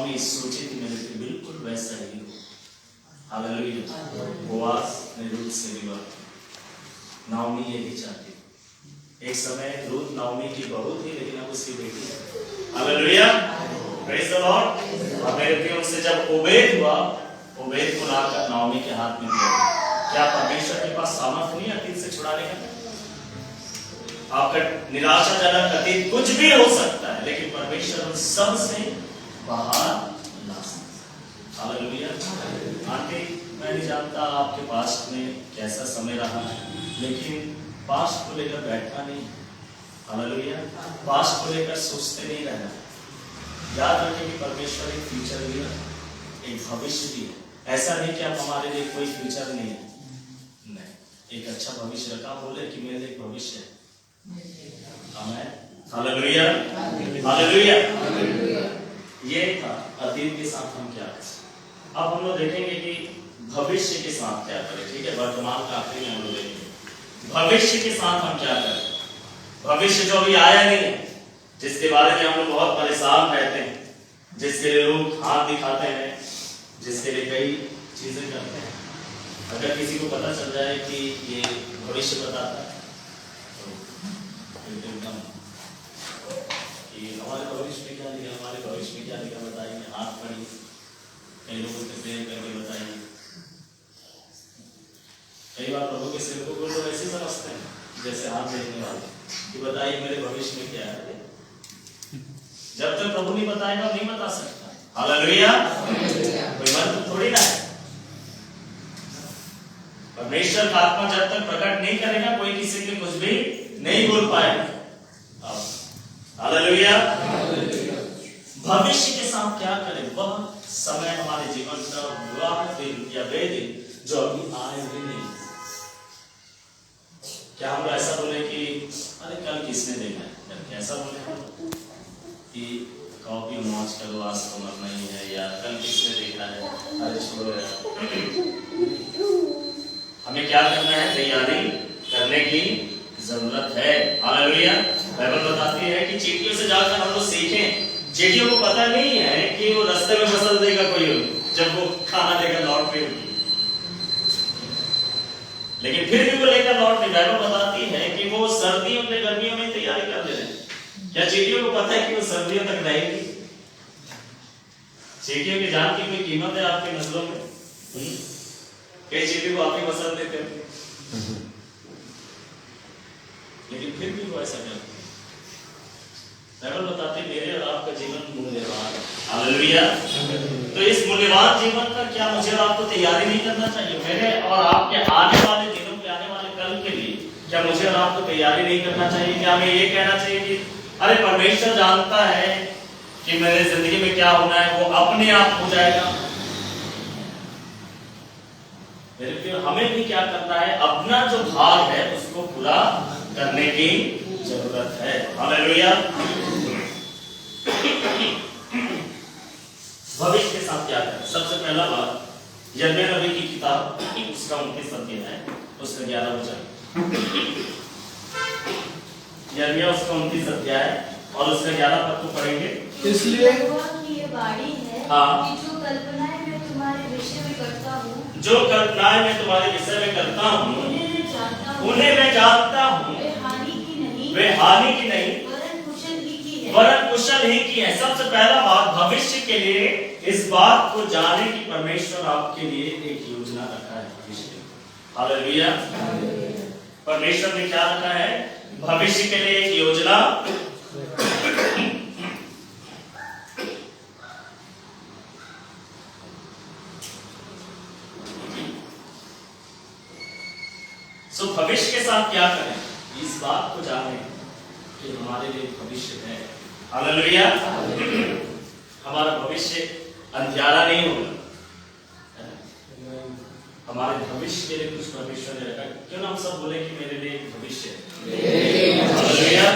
Naomi सोची थी मेरे लिए बिल्कुल वैसा ही हो। हालेलुया। बोआज ने रूथ से विवाह किया। नाओमी यही चाहती थी। एक समय रूथ नाओमी की बहू थी, लेकिन अब उसकी बेटी है। Hallelujah, praise the Lord. और मेरे प्रियो से जब ओबेद हुआ, ओबेद को लाकर नाओमी के हाथ में दिया। क्या परमेश्वर के पास सामर्थ नहीं अतीत से छुड़ाने का? आपका निराशाजनक अतीत कुछ भी हो सकता है, लेकिन परमेश्वर उन सब से बाहर ला सकता है। हालेलुया। आंटी, मैं नहीं जानता आपके पास्ट में कैसा समय रहा है, लेकिन पास्ट को लेकर बैठना नहीं। हालेलुया। पास्ट को लेकर सोचते नहीं रहना। याद रखें कि परमेश्वर एक फ्यूचर भी है, एक भविष्य भी है। ऐसा नहीं कि अब हमारे लिए कोई फ्यूचर नहीं है, नहीं, एक अच्छा भविष्य रखा। बोले कि मेरे लिए भविष्य है। आमेन, हालेलुया, हालेलुया। ये था अतीत के साथ हम क्या करें। अब हम लोग देखेंगे कि भविष्य के साथ क्या करें। ठीक है, वर्तमान का आखिरी हम लोग देखेंगे भविष्य के साथ हम क्या करें। भविष्य जो अभी आया नहीं है, जिसके बारे में हम लोग बहुत परेशान रहते हैं, जिसके लिए लोग हाथ दिखाते हैं, जिसके लिए कई चीजें करते हैं। अगर किसी को पता चल जाए कि ये भविष्य बताता है, एकदम कि हमारे भविष्य में क्या लिखा, हमारे भविष्य में क्या लिखा बताइए, हाथ पढ़िए, कई लोगों से प्रेम करके बताइए। कई बार प्रभु के सेवकों को तो ऐसे समझते हैं जैसे हाथ देखने वाले कि बताइए मेरे भविष्य में क्या है। जब तक प्रभु नहीं बताएगा नहीं बता सकता। हालेलुया। कोई मंत्र थोड़ी ना है। परमेश्वर का आत्मा जब तक प्रकट नहीं करेगा, कोई किसी के कुछ भी नहीं बोल पाएगा। हालेलुया। भविष्य के साथ क्या करें, वह समय हमारे जीवन का वह दिन या वे दिन जो अभी आए भी नहीं। क्या हम ऐसा बोले कि अरे कल किसने देखा है, कैसा बोले कि कॉपी मौज करो, आज तो मरना ही है, या कल किसने देखा है, अरे छोड़ो यार। हमें क्या करना है, तैयारी करने की जरूरत है। हालेलुया। बाइबल बताती है कि चींटियों से जाकर हम लोग सीखें। चींटियों को पता नहीं है कि वो रास्ते में फसल देगा कोई जब वो खाना लेकर लौट रही होगी, लेकिन फिर भी वो लेकर लौट रही। बाइबल बताती है कि वो सर्दियों में गर्मियों में तैयारी कर ले रहे हैं। क्या चींटियों को पता है कि वो सर्दियों तक रहेगी? चींटियों की जान की कोई कीमत है आपकी नजरों में? कई चींटियों को आप ही पसंद देते हो, लेकिन फिर भी वो ऐसा करते हैं। बाइबल बताती है मेरे और आपका जीवन मूल्यवान है। हालेलुया। तो इस मूल्यवान जीवन का क्या मुझे और आपको तैयारी नहीं करना चाहिए? मेरे और आपके आने वाले दिनों के आने वाले कल के लिए क्या मुझे और आपको तैयारी नहीं करना चाहिए? क्या हमें ये कहना चाहिए कि अरे परमेश्वर जानता है कि मेरे जिंदगी में क्या होना है, वो अपने आप हो जाएगा। मेरे प्रिय, हमें भी क्या करना है, अपना जो भाग है उसको पूरा करने की जरूरत है। हालेलुया। भविष्य के साथ क्या करें? सबसे पहला बात, यिर्मयाह नबी की किताब उसका 29 अध्याय है, उसका 11 वचन। यिर्मयाह उसका 29 अध्याय और उसका 11 पद को पढ़ेंगे। इसलिए ये बाड़ी है कि जो कल्पनाएं मैं तुम्हारे विषय में करता हूँ, जो कल्पनाएं मैं तुम्हारे विषय में करता हूँ, उन्हें मैं जानता हूँ, वे हानि की नहीं, वरन कुशल ही की है। सबसे पहला बात, भविष्य के लिए इस बात को जाने कि परमेश्वर आपके लिए एक योजना रखा है। हालेलुया। परमेश्वर ने क्या रखा है? भविष्य के लिए एक योजना। सो भविष्य के साथ क्या करें? इस बात को जाने कि हमारे लिए भविष्य है। हालेलुया। हमारा भविष्य अंधियारा नहीं होगा। हमारे भविष्य के लिए कुछ परमेश्वर ने रखा। क्यों ना हम सब बोले कि मेरे लिए एक भविष्य है। हालेलुया।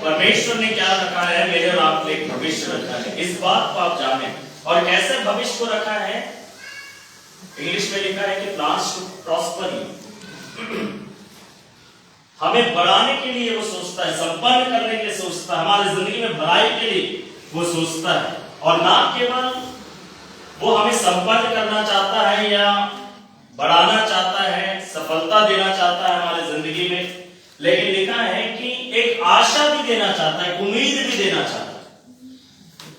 परमेश्वर ने क्या रखा है? मेरे और आपके लिए भविष्य रखा है। इस बात को आप जाने। और कैसे भविष्य को रखा है? इंग्लिश में लिखा है कि प्लान्स टू प्रॉस्पर यू। हमें बढ़ाने के लिए वो सोचता है, संपन्न करने के लिए सोचता है, हमारी जिंदगी में भलाई के लिए वो सोचता है। और ना केवल वो हमें संपन्न करना चाहता है या बढ़ाना चाहता है, सफलता देना चाहता है हमारे जिंदगी में, लेकिन लिखा है कि एक आशा भी देना चाहता है, उम्मीद भी देना चाहता है।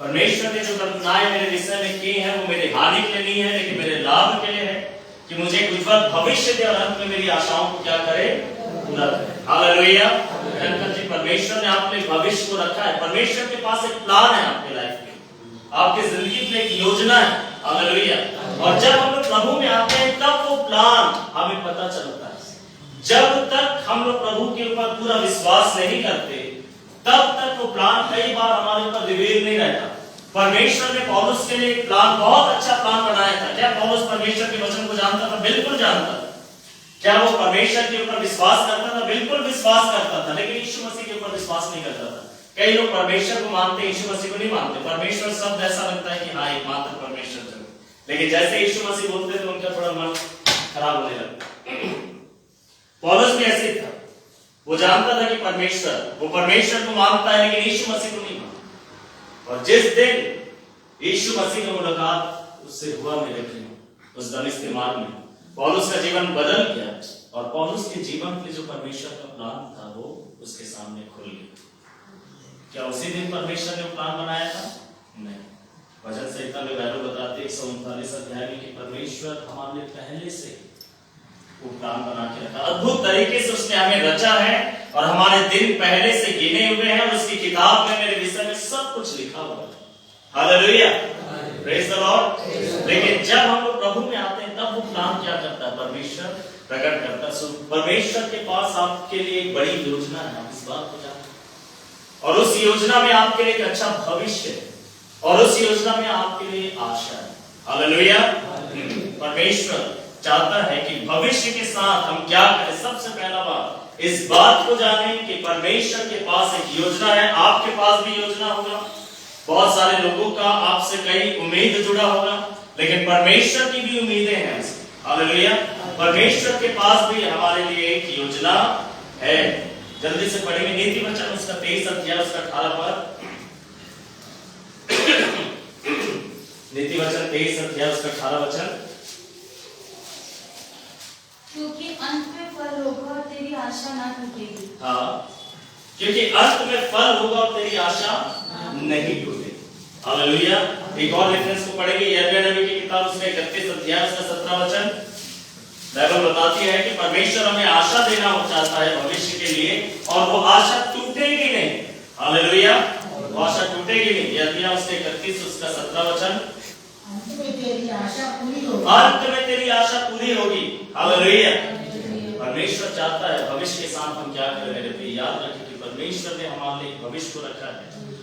परमेश्वर ने जो कल्पनाएं मेरे विषय में की है वो मेरे हानि के लिए नहीं है, लेकिन मेरे लाभ के लिए है, कि मुझे एक उज्जवल भविष्य दे और अंत में मेरी आशाओं को क्या करे, पूरा करे। हालेलुया। जी, परमेश्वर ने आपके भविष्य को रखा है। परमेश्वर के पास एक प्लान है आपके लाइफ में, आपकी जिंदगी में एक योजना है। हालेलुया। और जब हम लोग प्रभु में आते हैं तब वो प्लान हमें पता चलता है। जब तक हम लोग प्रभु के ऊपर पूरा विश्वास नहीं करते तब तक वो प्लान कई बार हमारे ऊपर रिवील नहीं रहता। परमेश्वर ने पौलुस के लिए एक प्लान, बहुत अच्छा प्लान बनाया था। क्या पौलुस परमेश्वर के वचन को जानता था? बिल्कुल जानता था। क्या वो परमेश्वर के ऊपर विश्वास करता था? बिल्कुल विश्वास करता था, लेकिन यीशु मसीह के ऊपर विश्वास नहीं करता था। कई लोग परमेश्वर को मानते, यीशु मसीह को नहीं मानते। परमेश्वर शब्द ऐसा लगता है कि हाँ एकमात्र परमेश्वर है, लेकिन जैसे यीशु मसीह बोलते तो उनका थोड़ा मन खराब होने लगता। पौलुस भी ऐसे था, वो जानता था कि परमेश्वर, वो परमेश्वर को मानता है लेकिन यीशु मसीह को नहीं मानता। और जिस दिन यीशु मसीह की मुलाकात उससे हुआ मेरे प्रियो, उस दमिश्क के मार्ग में, पौलुस का जीवन बदल गया और पौलुस के जीवन के जो परमेश्वर का प्लान था वो उसके सामने खुल गया। क्या उसी दिन परमेश्वर ने प्लान बनाया था? नहीं। वचन संहिता में वैल्यू बताते 139 अध्याय में कि परमेश्वर हमारे लिए पहले से वो प्लान बना के रखा, अद्भुत तरीके से उसने हमें रचा है और हमारे दिन पहले से गिने हुए हैं और उसकी किताब में मेरे विषय में सब कुछ लिखा हुआ है। Hallelujah, praise the Lord. लेकिन जब हम लोग प्रभु में आते हैं तब वो प्लान क्या करता है? परमेश्वर प्रकट करता है। परमेश्वर के पास आपके लिए एक बड़ी योजना है, आप इस बात को जानते हैं। और उस योजना में आपके लिए एक अच्छा भविष्य है और उस योजना में आपके लिए आशा है। हालेलुया। परमेश्वर चाहता है कि भविष्य के साथ हम क्या करें। सबसे पहला बात इस बात को जानें कि परमेश्वर के पास एक योजना है, आपके पास भी योजना होगा। बहुत सारे लोगों का आपसे कई उम्मीद जुड़ा होगा, लेकिन परमेश्वर की भी उम्मीदें हैं। हालेलुया। परमेश्वर के पास भी हमारे लिए एक योजना है। जल्दी से पढ़ेंगे नीति वचन उसका 23 अध्याय उसका 18 पद। नीति वचन 23 अध्याय उसका 18 वचन। क्योंकि अंत में फल होगा और तेरी आशा ना टूटेगी। हाँ, क्योंकि अंत में फल होगा और तेरी आशा नहीं टूटेगी। हालेलुया। एक और रेफरेंस को पढ़ेंगे, यिर्मयाह नबी की किताब उसका 31 अध्याय उसका 17 वचन। बाइबल बताती है कि परमेश्वर हमें आशा देना चाहता है भविष्य के लिए और वो आशा टूटेगी नहीं। हालेलुया, वो आशा टूटेगी नहीं। यिर्मयाह उसके 31 उसका 17 वचन। अंत में तेरी आशा पूरी होगी। अंत में तेरी आशा पूरी होगी। हालेलुया। परमेश्वर चाहता है भविष्य के साथ हम क्या करें। मेरे प्रिय, याद रखें कि परमेश्वर ने हमारे लिए भविष्य को रखा है,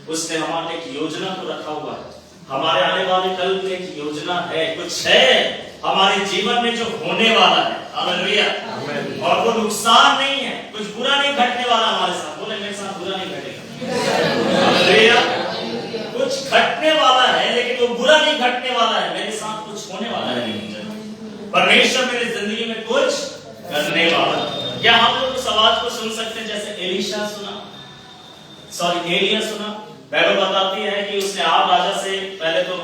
उसने हमारे लिए एक योजना को रखा हुआ है। हमारे आने वाले कल में एक योजना है, कुछ है हमारे जीवन में जो होने वाला है। हालेलुया। और वो नुकसान नहीं है, कुछ बुरा नहीं घटने वाला हमारे साथ। बोले मेरे साथ बुरा नहीं घटेगा। हालेलुया। कुछ घटने वाला है लेकिन वो बुरा नहीं घटने वाला है, मेरे साथ कुछ होने वाला है। परमेश्वर मेरी जिंदगी में कुछ करने वाला। क्या हम लोग उस आवाज को सुन सकते हैं जैसे एलिशा सुना, एलिया सुना? बाइबल बताती है कि उसने आब राजा से पहले तो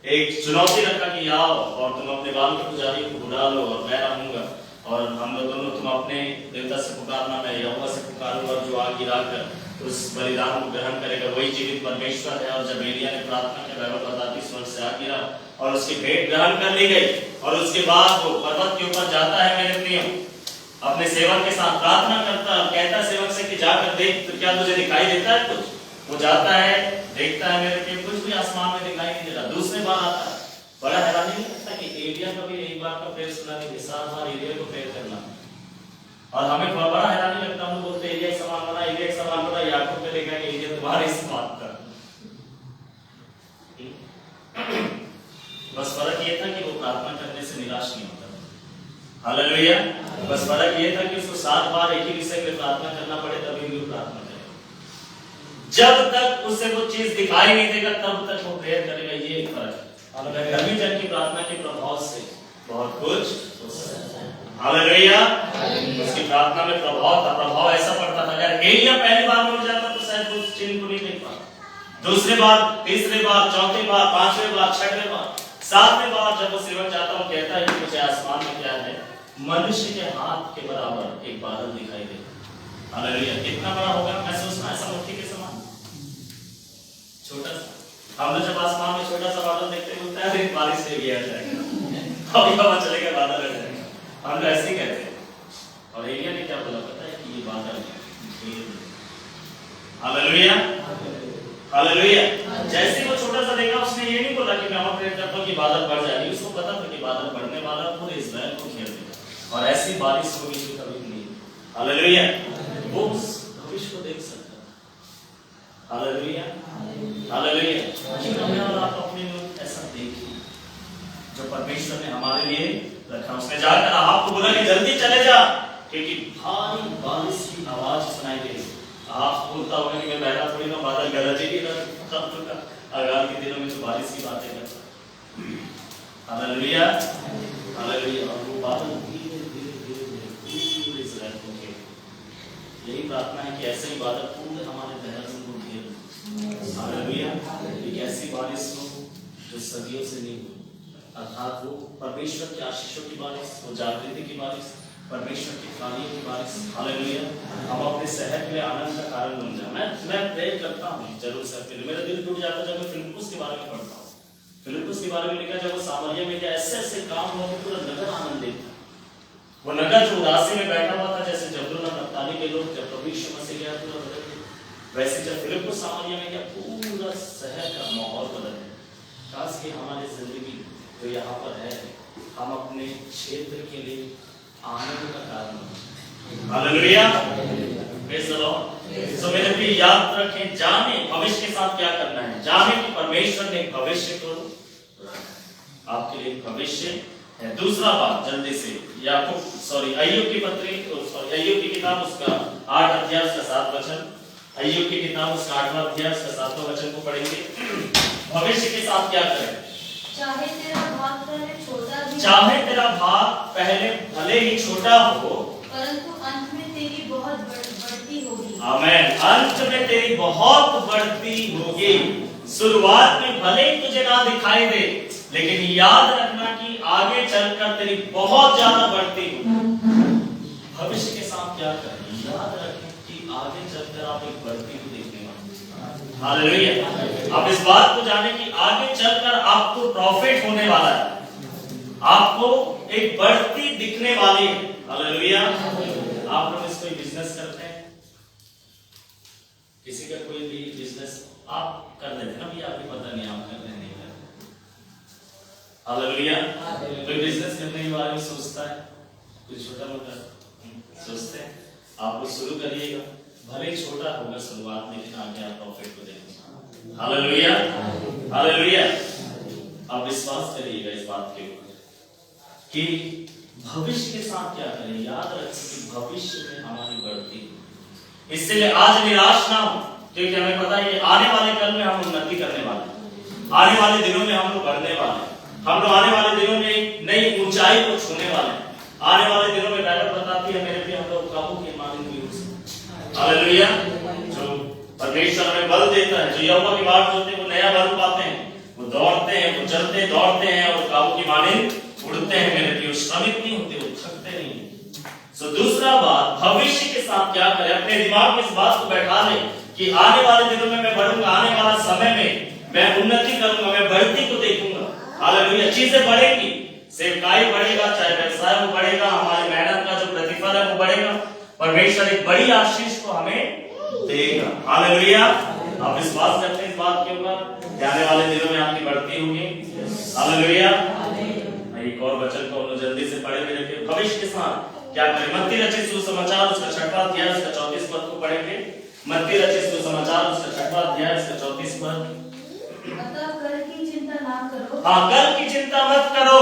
एक चुनौती रखा कि आओ और तुम अपने बाल के पुजारी को बुला लो और मैं रहूंगा और हम लोग दोनों, तुम अपने देवता से पुकारना, मैं यहोवा से पुकारूंगा और जो आग गिराकर उस बलिदान को ग्रहण करेगा वही जीवित परमेश्वर है। और जब एलिया ने प्रार्थना की, बाइबल बताती स्वर्ग से आग गिरा और उसकी भेंट ग्रहण कर ली गई। और उसके बाद वो पर्वत के ऊपर जाता है मेरे प्रियो, अपने सेवक के साथ प्रार्थना करता है, कहता है सेवक से कि जाकर देख तो क्या तुझे दिखाई देता है कुछ? वो जाता है, देखता है मेरे प्रियो कुछ भी आसमान में दिखाई नहीं देता। दूसरी बार आता है, बड़ा हैरानी नहीं लगता कि एलिया का भी एक बार का प्रेयर सुना नहीं, 7 बार एलिया को प्रेयर करना। और हमें बड़ा हैरानी लगता है, हम बोलते एलिया समान बना, एलिया समान बना, याकूब पे लिखा है एलिया तुम्हारे समान कर। बस फर्क ये था कि वो प्रार्थना करने से निराश नहीं होता। हालेलुया। बस फर्क ये था कि उसको 7 बार एक ही विषय में प्रार्थना करना पड़े तभी भी वो प्रार्थना करेगा। जब तक उसे वो चीज दिखाई नहीं देगा तब तक वो प्रेयर करेगा। ये फर्क है। कभी जन की प्रार्थना के प्रभाव से बहुत कुछ हो सकता है। हालेलुया। उसकी प्रार्थना में प्रभाव था, प्रभाव ऐसा पड़ता था। अगर एलिया पहली बार मिल जाता तो शायद उस चिन्ह को नहीं देख पाता। दूसरी बार, तीसरी बार, चौथी बार, 5वीं बार, 6वीं बार, सातवें बार जब वो सेवक जाता है, कहता है कि मुझे आसमान में क्या है, मनुष्य के हाथ के बराबर एक बादल दिखाई दे। हालेलुया। कितना बड़ा होगा? मैं सोचना ऐसा मुट्ठी के समान, छोटा सा। हम लोग जब आसमान में छोटा सा बादल देखते हैं, बोलते हैं बारिश से गया जाएगा, अभी हवा चलेगा, बादल आ जाएगा। हम लोग ऐसे ही कहते हैं। और एलिया ने क्या बोला पता है कि ये बादल है। Hallelujah, hallelujah. जैसे वो छोटा सा देखा, उसने ये नहीं बोला कि मैं और प्रेयर करता हूं कि बादल बढ़ जाएगी। उसको पता था कि बादल बढ़ने वाला है, पूरे इस्राएल को घेर देगा और ऐसी बारिश होगी जो कभी नहीं। हालेलुया। वो उस भविष्य को देख सकता था। Hallelujah, hallelujah. आप अपने लोग ऐसा देखिए जो परमेश्वर ने हमारे लिए रखा। उसने जाकर आपको बोला कि जल्दी चले जा, क्योंकि भारी बारिश की आवाज सुनाई दे रही। आप बोलता होगा कि मैं बैठा थोड़ी ना, बादल गरजेगी ना, अगार के दिनों में जो बारिश की बातें करता। Hallelujah, hallelujah. और वो बादल धीरे धीरे धीरे धीरे पूरे इस्राएल को घेर। यही प्रार्थना है कि ऐसे ही बादल पूरे हमारे देहरादून को घेर। हालेलुया। एक ऐसी बारिश हो जो सदियों से नहीं हुई, अर्थात वो परमेश्वर की आशीषों की बारिश, वो जागृति की बारिश, परमेश्वर की तारीफ की बारिश। हालेलुया। हम अपने शहर के लिए आनंद का कारण बन जाए। मैं प्रे करता हूँ जरूर से, मेरा दिल टूट जाता है जब मैं फिलिप्पुस के बारे में पढ़ता हूँ। फिलिप्पुस के बारे में लिखा, जब वो सामरिया में गया, ऐसे ऐसे काम हुआ कि पूरा नगर आनंदित था। वो नगर जो उदासी में बैठा हुआ था, जैसे जबूलून और नप्ताली के लोग जब प्रभु यीशु मसीह गया पूरा बदल गया, वैसे जब फिलिप्पुस सामरिया में गया, पूरा शहर का माहौल बदल गया। खास कि हमारी जिंदगी जो यहाँ पर है, हम अपने क्षेत्र के लिए आनंद का कारण बने। Hallelujah, praise the lord. So मेरे प्रिय याद रखें, जाने भविष्य के साथ क्या करना है। जाने कि परमेश्वर ने भविष्य को रखा, आपके लिए भविष्य है। दूसरा बात जल्दी से, अय्यूब की पत्री, अय्यूब की किताब उसका 8 अध्याय उसका 7 वचन, अय्यूब की किताब उसका 8वां अध्याय उसका 7वां वचन को पढ़ेंगे। भविष्य के साथ क्या करें? चाहे तेरा भाग पहले छोटा भी, चाहे तेरा भाग पहले भले ही छोटा हो, परंतु अंत में तेरी बहुत बढ़ती होगी। आमीन। अंत में तेरी बहुत बढ़ती होगी। शुरुआत में भले ही तुझे ना दिखाई दे, लेकिन याद रखना कि आगे चलकर तेरी बहुत ज्यादा बढ़ती होगी। भविष्य के साथ क्या करें? याद रखें कि आगे चलकर आप एक बढ़ती हुई देखने वाले। हालेलुया। आप इस बात को जाने कि आगे चलकर आपको प्रॉफिट होने वाला है, आपको एक बढ़ती दिखने वाली है। हालेलुया। आप लोग इसको बिजनेस करते हैं, किसी का कोई भी बिजनेस आप कर लेते हैं ना भैया, आपको पता नहीं आप कर रहे नहीं कर रहे। हालेलुया। कोई बिजनेस करने के बारे में सोचता है, कुछ छोटा मोटा सोचते हैं, आप लोग शुरू करिएगा, भले छोटा होगा शुरुआत, लेकिन आगे आप प्रॉफिट को देखेंगे। Hallelujah, hallelujah. आप विश्वास करिएगा इस बात के ऊपर कि भविष्य के साथ क्या करें। याद रखें कि भविष्य में हमारी बढ़ती, इसलिए आज निराश ना हो, क्योंकि हमें पता है कि आने वाले कल में हम उन्नति करने वाले हैं, आने वाले दिनों में हम लोग बढ़ने वाले हैं, हम लोग आने वाले दिनों में एक नई ऊंचाई को छूने वाले हैं। आने वाले दिनों में बाइबल बताती है मेरे भी हम लोग काबू के मालिक भी हो सकते। हालेलुया। जो परमेश्वर हमें बल देता है, जो यहोवा की बात होते हैं वो नया बल पाते हैं, वो दौड़ते हैं, वो चलते दौड़ते हैं और काबू की मालिक उड़ते हैं। मेरे प्रिय, श्रमिक नहीं होते, वो थकते नहीं। सो दूसरा बात, भविष्य के साथ क्या करें। अपने दिमाग में इस बात को बैठा ले कि आने वाले दिनों में मैं बढ़ूंगा, आने वाला समय में मैं उन्नति करूंगा, मैं बढ़ती को देखूंगा। हालेलुया। चीजें बढ़ेंगी, सेवकाई बढ़ेगा, चाहे व्यवसाय वो बढ़ेगा, हमारी मेहनत का जो प्रतिफल है वो बढ़ेगा, परमेश्वर एक बड़ी आशीष को हमें देगा। हालेलुया। आप विश्वास करते हैं इस बात के ऊपर कि आने वाले दिनों में आपकी बढ़ती होगी। हालेलुया। एक और वचन को जल्दी से पढ़े मेरे के भविष्य के साथ क्या करें। मत्ती रचित सुसमाचार उसका 6वां अध्याय उसका 34 पद को पढ़ेंगे। मत्ती रचित सुसमाचार उसका 6वां अध्याय उसका 34 पद। अतः कल की चिंता ना करो। हाँ, कल की चिंता मत करो,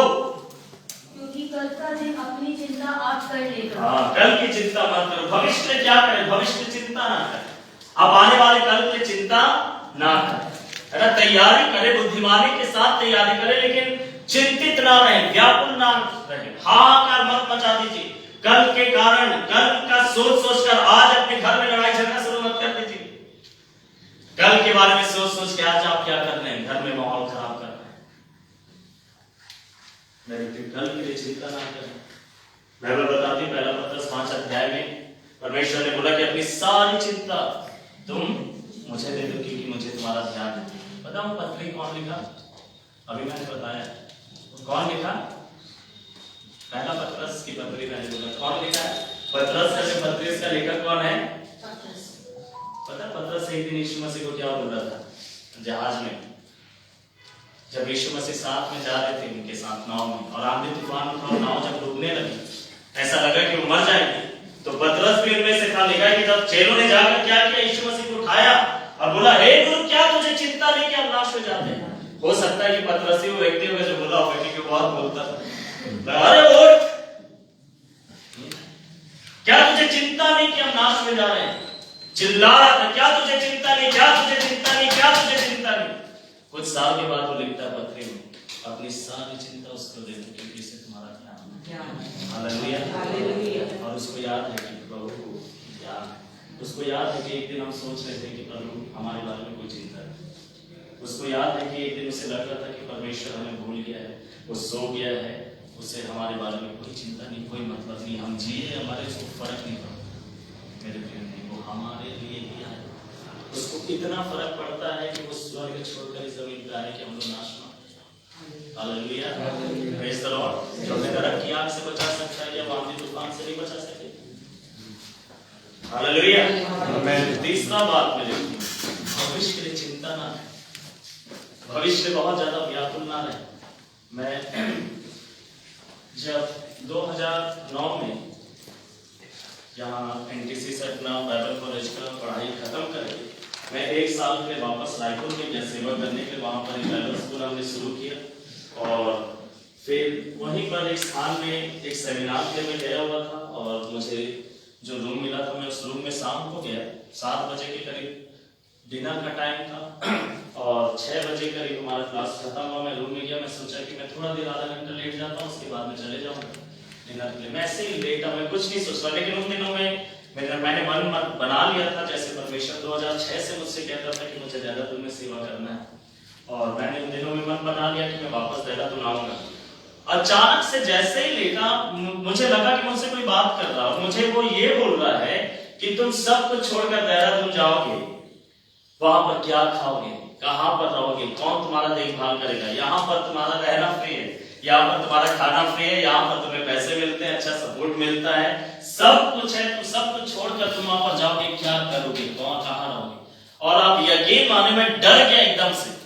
क्योंकि कल का दिन अपनी चिंता आप कर लेगा। हाँ, कल की चिंता मत करो। भविष्य में क्या करें? भविष्य की चिंता ना करें, अब आने वाले कल की चिंता ना करें, है ना। तैयारी करें, बुद्धिमानी के साथ तैयारी करें, लेकिन चिंतित ना रहें, व्याकुल ना रहें, हाहाकार मत मचा दीजिए कल के कारण। कल का सोच सोचकर आज अपने घर में लड़ाई झगड़ा शुरू मत कर दीजिए। कल के बारे में सोच सोच के आज आप क्या कर रहे हैं? घर में माहौल खराब कर रहे हैं। मेरे कल के लिए चिंता ना करें। बाइबल बताती है पहला पत्रस 5 अध्याय में परमेश्वर ने बोला कि अपनी सारी चिंता तुम मुझे दे दो क्योंकि मुझे तुम्हारा ध्यान है। बताऊं पत्री कौन लिखा? अभी मैंने बताया कौन लिखा। पहला पत्रस की पत्री मैंने बोला कौन लिखा है? पत्रस का पत्री का लेखक कौन है? पता पत्रस एक दिन यीशु मसीह को क्या बोल रहा था जहाज में, जब यीशु मसीह साथ में जा रहे थे उनके साथ नाव में, और आंधी तूफान और नाव जब डूबने लगी, ऐसा लगा कि वो मर जाएगी, तो पतरस भी उनमें से था। लिखा कि जब चेलों ने जाकर क्या किया, यीशु मसीह को उठाया और बोला, हे गुरु क्या तुझे चिंता नहीं कि हम नाश हो जाते हैं। हो सकता है कि पतरस ही वो व्यक्ति होगा जो बोला होगा, क्योंकि बहुत बोलता था, अरे उठ, क्या तुझे चिंता नहीं कि हम नाश में जा रहे हैं। चिल्ला रहा था, क्या तुझे चिंता नहीं, क्या तुझे चिंता नहीं, क्या तुझे चिंता नहीं। कुछ साल के बाद वो लिखता है पत्री में, अपनी सारी चिंता उसको दे दो क्योंकि इससे तुम्हारा ध्यान है। हालेलुया। और उसको याद है कि प्रभु को याद है, उसको याद है कि एक दिन हम सोच रहे थे कि प्रभु हमारे बारे में कोई चिंता नहीं। उसको याद है कि एक दिन उसे लग रहा था कि परमेश्वर हमें भूल गया है, वो सो गया है, उसे हमारे बारे में कोई चिंता नहीं, कोई मतलब नहीं, हम जिए हमारे उसको फर्क नहीं पड़ता। मेरे प्रिय नहीं, वो हमारे लिए ही आया। उसको इतना फर्क पड़ता है कि वो स्वर्ग छोड़कर इस जमीन पे आए कि हम लोग नाश ना। Hallelujah, praise the Lord. जो हमें नरक की आग से बचा सकता है या आंधी तूफान से नहीं बचा सके। हालेलुया, आमीन। तीसरा बात में देखिए, भविष्य के लिए चिंता ना रहे, भविष्य बहुत ज्यादा व्याकुल ना रहे। मैं जब 2009 में यहाँ एनटीसी से अपना बाइबल कॉलेज का पढ़ाई खत्म करके मैं एक साल के लिए वापस रायपुर में गया सेवा करने के लिए। वहाँ पर एक बाइबल स्कूल हमने शुरू किया और फिर वहीं पर एक स्थान में एक सेमिनार के लिए गया हुआ था, और मुझे जो रूम मिला था मैं उस रूम में शाम को गया, 7 बजे के करीब डिनर का टाइम था और 6 बजे करीब हमारा क्लास खत्म हुआ। मैं रूम में गया, मैं सोचा कि मैं थोड़ा देर आधा घंटा लेट जाता हूँ, उसके बाद में चले जाऊँगा डिनर के लिए। मैं ऐसे ही लेटा, मैं कुछ नहीं सोच रहा, लेकिन उन दिनों में मैंने मन बना लिया था, जैसे परमेश्वर 2006 से मुझसे कहता था कि मुझे देहरादून में सेवा करना है, और मैंने उन दिनों में मन बना लिया कि मैं वापस देहरादून आऊंगा। अचानक से जैसे ही लेटा, मुझे लगा कि मुझसे कोई बात कर रहा है, मुझे वो ये बोल रहा है कि तुम सब कुछ छोड़कर देहरादून जाओगे, वहां पर क्या खाओगे, कहां पर रहोगे, कौन तुम्हारा देखभाल करेगा, यहाँ पर तुम्हारा रहना फ्री है, यहाँ पर तुम्हारा खाना फ्री है, यहाँ पर तुम्हें पैसे मिलते हैं, अच्छा सपोर्ट मिलता है, सब कुछ है, तो सब कुछ छोड़कर तुम वहां पर जाओगे, क्या करोगे, कहां रहोगे। और आप यकीन माने मैं डर गया एकदम से,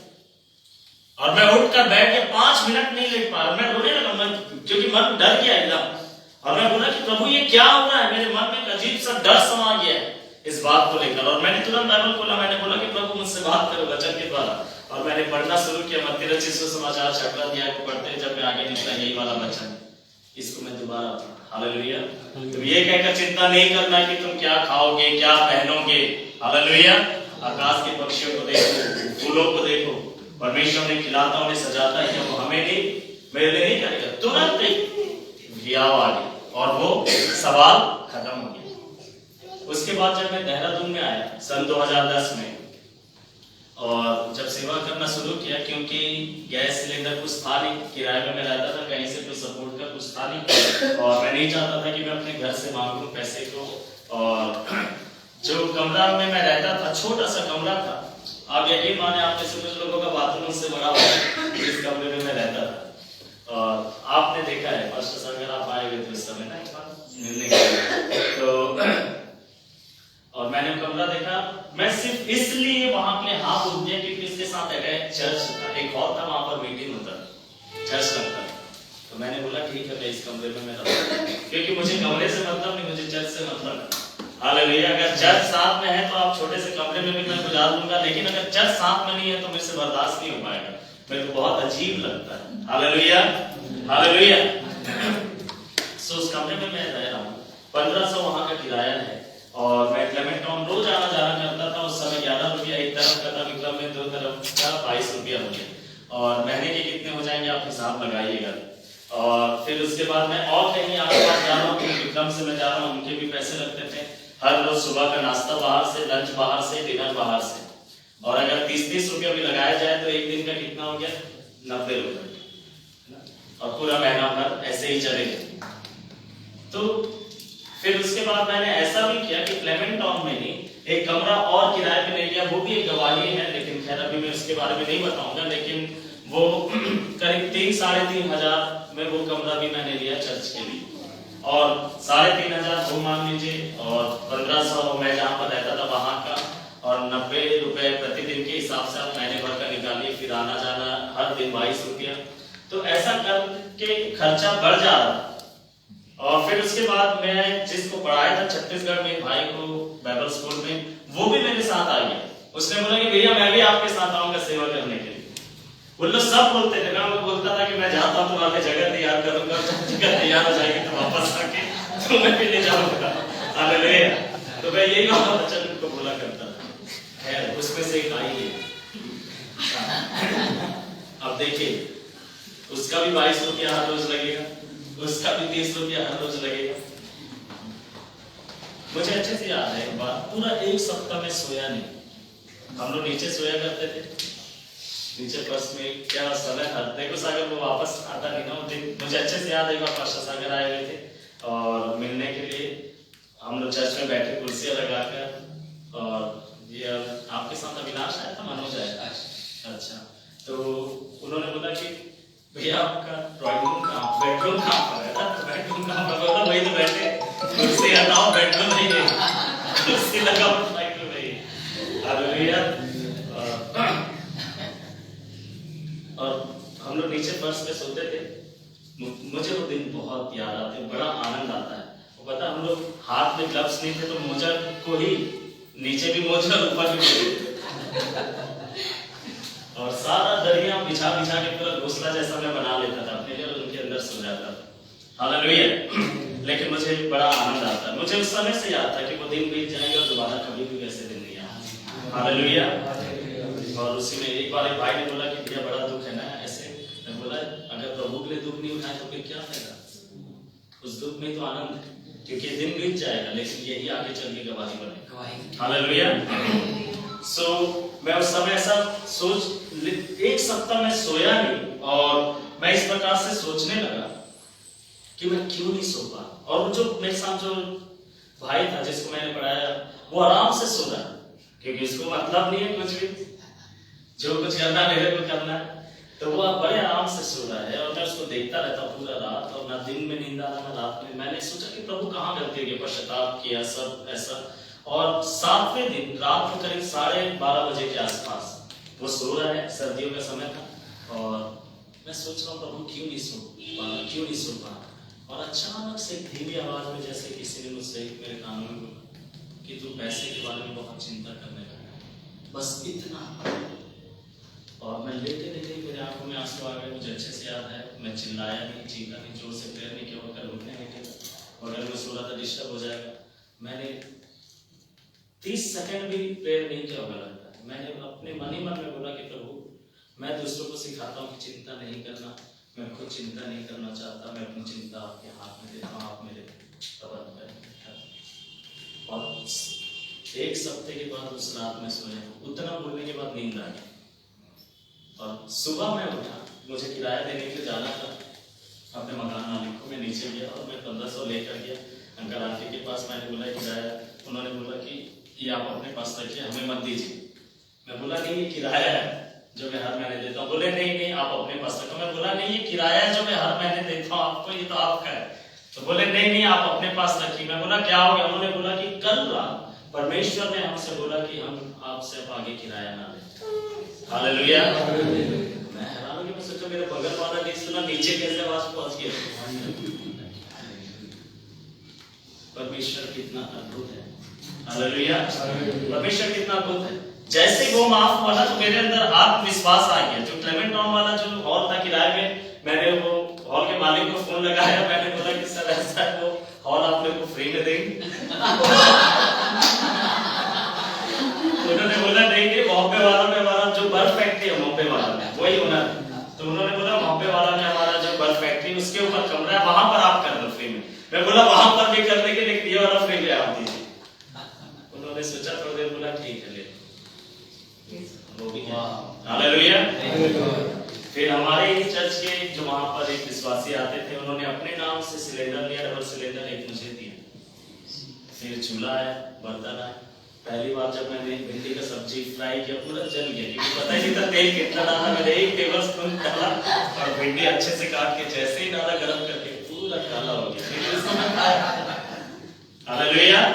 और मैं उठकर बैठ के 5 मिनट नहीं लेट पाया, मैं रोने लगा, क्योंकि मन डर गया एकदम। और मैं बोला कि प्रभु ये क्या हो रहा है, मेरे मन में एक अजीब सा डर समा गया है इस बात को लेकर। और मैंने तुरंत बाइबल खोला, मैंने बोला कि प्रभु मुझसे बात करो वचन के द्वारा, और मैंने पढ़ना शुरू किया। मत्ती रचित सुसमाचार 6वां अध्याय को पढ़ते जब मैं आगे निकला, यही वाला वचन, इसको मैं दोबारा, हालेलुया, तुम ये कहकर चिंता नहीं करना कि तुम क्या खाओगे, क्या पहनोगे। हालेलुया, आकाश के पक्षियों को देखो, फूलों को देखो, परमेश्वर ने खिलाता उन्हें सजाता है, वो हमें नहीं, मेरे लिए नहीं करेगा। तुरंत ही आ गया और वो सवाल खत्म हो गया। उसके बाद जब मैं देहरादून में आया सन 2010 में, और जब सेवा करना शुरू किया, क्योंकि गैस सिलेंडर कुछ था नहीं, किराए में मैं रहता था, कहीं से कोई सपोर्ट का कुछ था नहीं, और मैं नहीं चाहता था कि मैं अपने घर से मांगूं पैसे को। और जो कमरा में मैं रहता था, छोटा सा कमरा था, आप यकीन माने, आप में से कुछ लोगों का बाथरूम उससे बड़ा होगा जिस कमरे में मैं रहता था। और आपने देखा है पास्टर सर, अगर आप आए हुए थे उस समय ना एक बार मिलने के लिए, तो और मैंने कमरा देखा, मैं सिर्फ इसलिए वहां के हाँ बोल दिया क्योंकि इसके साथ चर्च था, एक हॉल था, वहां पर मीटिंग होता था, चर्च लगता था। तो मैंने बोला ठीक है, मैं इस कमरे में मैं रहूंगा, क्योंकि मुझे कमरे से मतलब नहीं, मुझे चर्च से मतलब है। हालेलुया, अगर चर्च साथ में है तो आप छोटे से कमरे में भी मैं गुजार लूंगा, लेकिन अगर चर्च साथ में नहीं है तो मेरे से बर्दाश्त नहीं हो पाएगा, मेरे को बहुत अजीब लगता है। Hallelujah, hallelujah. सो उस कमरे में मैं रह रहा हूँ, 1500 वहां का किराया है, और मैं क्लेमेंट टाउन रोज आना जाना करता था। उस समय 11 रुपया एक तरफ का था, विक्रम में 2 तरफ का 22 रुपया हो गया, और महीने के कितने हो जाएंगे आप हिसाब लगाइएगा। और फिर उसके बाद मैं और कहीं आसपास जा रहा हूँ, विक्रम से मैं जा रहा हूँ, उनके भी पैसे लगते थे, हर रोज सुबह का नाश्ता बाहर से, लंच बाहर से, डिनर बाहर से, और अगर 30-30 रुपया भी लगाया जाए तो एक दिन का कितना हो गया, 90 रुपये। और पूरा महीना भर ऐसे ही चलेगा। तो फिर उसके बाद मैंने ऐसा भी किया कि क्लेमेंट टाउन में ही एक कमरा और किराए पे ले लिया, वो भी एक गवाही है, लेकिन खैर अभी मैं उसके बारे में नहीं बताऊंगा। लेकिन वो करीब 3-3.5 में वो कमरा भी मैंने लिया चर्च के लिए, और 3.5 वो मान लीजिए, और 1500 मैं जहाँ पर रहता था वहां का, और 90 रुपए प्रतिदिन के हिसाब से आप महीने भर का निकालिए, फिर आना जाना हर दिन 22 रुपया। तो ऐसा करके खर्चा बढ़ जा रहा था। और फिर उसके बाद मैं जिसको पढ़ाया था छत्तीसगढ़ में भाई को बाइबल स्कूल में, वो भी मेरे साथ आ गया। उसने बोला कि भैया मैं भी आपके साथ आऊंगा सेवा करने के लिए। वो लोग सब बोलते थे ना, वो बोलता था कि मैं जाता हूँ तो आगे जगह तैयार करूंगा, जगह तैयार हो जाएगी तो वापस आके तुम्हें भी ले जाऊंगा। हालेलुया। तो मैं यही वाला वचन उनको बोला करता था। खैर उसमें से एक आई है। अब देखिए उसका भी 22 रुपया हर रोज लगेगा, उसका भी 30 रुपया हर रोज लगेगा। मुझे अच्छे से याद है एक बार पूरा एक सप्ताह में सोया नहीं। हम लोग नीचे सोया करते थे, नीचे फर्श में क्या समय था। देखो सागर वो वापस आता नहीं ना दिन। मुझे अच्छे से याद है एक बार पास्टर सागर आए हुए थे और मिलने के लिए हम लोग चर्च में बैठे कुर्सियां लगाकर, और ये आपके साथ अविनाश आया था, मनोज आया। अच्छा, तो उन्होंने बोला कि भैया आपका ड्राइंग रूम कहाँ, बेडरूम कहाँ पर है? तो बेडरूम कहाँ पर? बोला वही तो बैठे, कुर्सी हटाओ, बेडरूम नहीं है, कुर्सी लगाओ, ड्राइंग रूम नहीं है। हालेलुया। और हम लोग नीचे फर्श पे सोते थे। मुझे वो दिन बहुत याद आते हैं, बड़ा आनंद आता है। वो पता हम लोग हाथ में ग्लव्स नहीं थे तो मोजा को ही नीचे भी मोजा ऊपर भी मोजा, और सारा दरिया बिछा बिछा के पूरा घोंसला जैसा मैं बना लेता था अपने लिए और उनके अंदर सो जाता था। हालेलुया। लेकिन मुझे बड़ा आनंद आता है। मुझे उस समय से याद था कि वो दिन बीत जाएंगे और दोबारा कभी भी वैसे दिन नहीं आएंगे। हालेलुया। और उसी में एक बार एक भाई ने बोला कि भैया बड़ा दुख है ना ऐसे। मैं बोला अगर प्रभु के लिए दुख नहीं उठाए तो फिर क्या फायदा? उस दुख में तो आनंद है, क्योंकि ये दिन बीत जाएगा लेकिन यही आगे चल के गवाही बनेगा। हालेलुया। सो मैं उस समय ऐसा सोच एक सप्ताह में सोया नहीं, और मैं इस प्रकार से सोचने लगा कि मैं क्यों नहीं सो पा। और जो मेरे साथ जो भाई था जिसको मैंने पढ़ाया वो आराम से सो रहा, क्योंकि उसको मतलब नहीं है कुछ भी, जो कुछ करना मेरे को करना है, तो वो बड़े आराम से सो रहा है। और मैं उसको देखता रहता पूरा रात, और ना दिन में नींद आ रहा ना रात में। मैंने सोचा कि प्रभु कहाँ गलती की, पश्चाताप किया सब ऐसा। और 7वें दिन रात को करीब 12:30 बजे के आसपास वो सो रहा है, सर्दियों का समय था, और मैं सोच रहा हूँ प्रभु क्यों नहीं सो पा। और अचानक से धीमी आवाज में जैसे किसी ने मुझसे मेरे कानों में बोला कि तू पैसे के बारे में बहुत चिंता करने लगा, बस इतना। और मैं लेटे लेटे मेरे आंखों में आंसू आ गए। मुझे अच्छे से याद है मैं चिल्लाया नहीं, चीखा नहीं, जोर से प्रेयर नहीं किया, कर उठने नहीं किया, और अगर मैं सो रहा था डिस्टर्ब हो जाएगा। मैंने 30 सेकंड भी प्रेयर नहीं किया होगा लगता है। मैंने अपने मन ही मन में बोला कि प्रभु मैं दूसरों को सिखाता हूँ कि चिंता नहीं करना, मैं खुद चिंता नहीं करना चाहता, मैं अपनी चिंता आपके हाथ में देता हूँ, आप मेरे प्रबंध करें। और 1 सप्ताह के बाद उस रात में सोया, उतना बोलने के बाद नींद आ गई। और सुबह मैं उठा, मुझे किराया देने के लिए जाना था अपने मकान मालिक को। मैं नीचे गया और मैं 1500 लेकर गया अंकल आंटी के पास। मैंने बोला किराया, उन्होंने बोला कि ये आप अपने पास रखिए, हमें मत दीजिए। मैं बोला नहीं ये किराया है जो मैं हर महीने देता हूँ। बोले नहीं आप अपने पास रखो। मैं बोला नहीं ये किराया है जो मैं हर महीने देता हूँ आपको, ये तो आपका है। तो बोले नहीं आप अपने पास रखिए। मैं बोला क्या हो गया? उन्होंने बोला कि कल रात परमेश्वर ने हमसे बोला कि हम आपसे अब आगे किराया ना लें। हालेलुया। मैं हैरान हो गया, मैं सोचा मेरे बगल वाला नहीं सुना, नीचे कैसे आवाज पहुंच गया। परमेश्वर कितना अद्भुत है। हालेलुया। परमेश्वर कितना अद्भुत है। जैसे वो माफ हुआ तो मेरे अंदर आत्मविश्वास आ गया। जो क्लेमेंट टाउन वाला जो हॉल था किराए में, मैंने वो हॉल के मालिक को फोन लगाया। मैंने बोला कि सर ऐसा है, वो हॉल आप लोग को फ्री में देंगे। उन्होंने बोला नहीं मोहब्बे वाला में हमारा जो बर्फ फैक्ट्री है मोहब्बे वाला में वही होना है। तो उन्होंने बोला मोहब्बे वाला में हमारा जो बर्फ फैक्ट्री उसके ऊपर कमरा है, वहां पर आप कर लो फ्री में। मैं बोला वहां पर भी करने के लिए ये वाला फ्री में आप दीजिए। उन्होंने सोचा थोड़ी देर, बोला ठीक है ले, वो भी क्या। हालेलुया। फिर हमारे ही चर्च के जो वहां पर एक विश्वासी आते थे, उन्होंने अपने नाम से सिलेंडर लिया, डबल सिलेंडर एक मुझे दिया। फिर चूल्हा है, बर्तन है। पहली बार जब मैंने भिंडी का सब्जी फ्राई किया, पूरा जल गया, क्योंकि पता ही नहीं था तेल कितना डालना। मैंने 1 टेबल स्पून डाला और भिंडी अच्छे से काट के जैसे ही डाला गरम करके पूरा काला हो गया। फिर उसको मैं खाया। Hallelujah,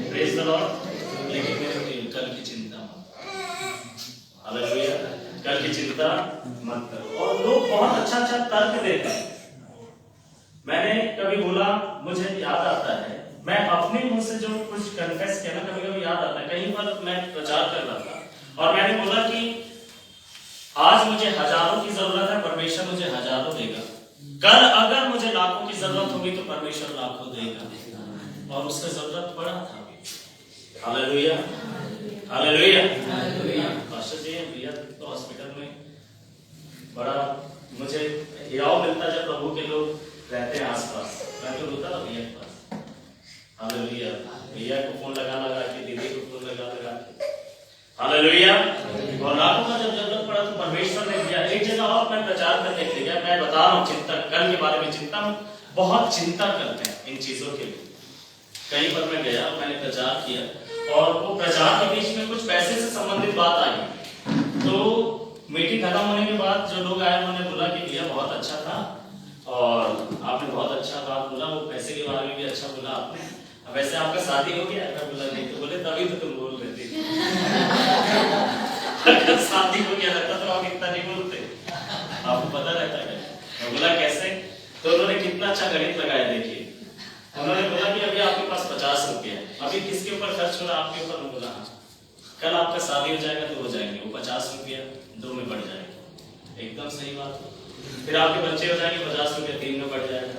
praise the Lord. लेकिन मेरे कल की चिंता मत, हालेलुया, कल की चिंता मत करो। और लोग बहुत अच्छा अच्छा तर्क देते हैं। मैंने कभी बोला, मुझे याद आता है, मैं अपने मुंह से जो कुछ कन्फेस किया ना, कभी कभी याद आता है। कहीं पर मैं प्रचार कर रहा था और मैंने बोला कि आज मुझे हजारों की जरूरत है, परमेश्वर मुझे हजारों देगा। कल अगर मुझे लाखों की जरूरत होगी तो परमेश्वर लाखों देगा। और उसका जरूरत पड़ा था। Hallelujah, hallelujah. पास्टर जी भैया तो हॉस्पिटल में बड़ा मुझे हिराव मिलता जब प्रभु के लोग रहते हैं आसपास। मैं तो रोता था भैया के पास। हालेलुया, भैया को फोन लगा के, दीदी को फोन लगा के, हालेलुया। और लाखों का जब जरूरत पड़ा तो परमेश्वर ने दिया। एक जगह और मैं प्रचार करने के लिए गया। मैं बता रहा हूँ, चिंता कल के बारे में चिंता, बहुत चिंता करते हैं इन चीजों के लिए। कहीं पर मैं गया, मैंने प्रचार किया और वो प्रचार के बीच में कुछ पैसे से संबंधित बात आई। तो मीटिंग खत्म होने के बाद जो लोग आए उन्होंने बोला कि भैया बहुत अच्छा था और आपने बहुत अच्छा बात बोला, वो पैसे के बारे में भी अच्छा बोला आपने। अब वैसे आपका शादी हो गया? मैं बोला नहीं। तो बोले तभी तो तुम बोल रहे थे। अगर शादी हो गया रहता तो आप इतना नहीं बोलते, आपको पता रहता है। मैं बोला कैसे? तो उन्होंने कितना अच्छा गणित लगाया। देखिए, उन्होंने बोला कि अभी आपके पास 50 रुपये है, अभी किसके ऊपर खर्च हो रहा? आपके ऊपर। मैं बोला हाँ। कल आपका शादी हो जाएगा तो हो जाएंगे वो 50 रुपया 2 में बढ़ जाएगा। एकदम सही बात। फिर आपके बच्चे हो जाएंगे, 50 रुपया 3 में बढ़ जाएगा।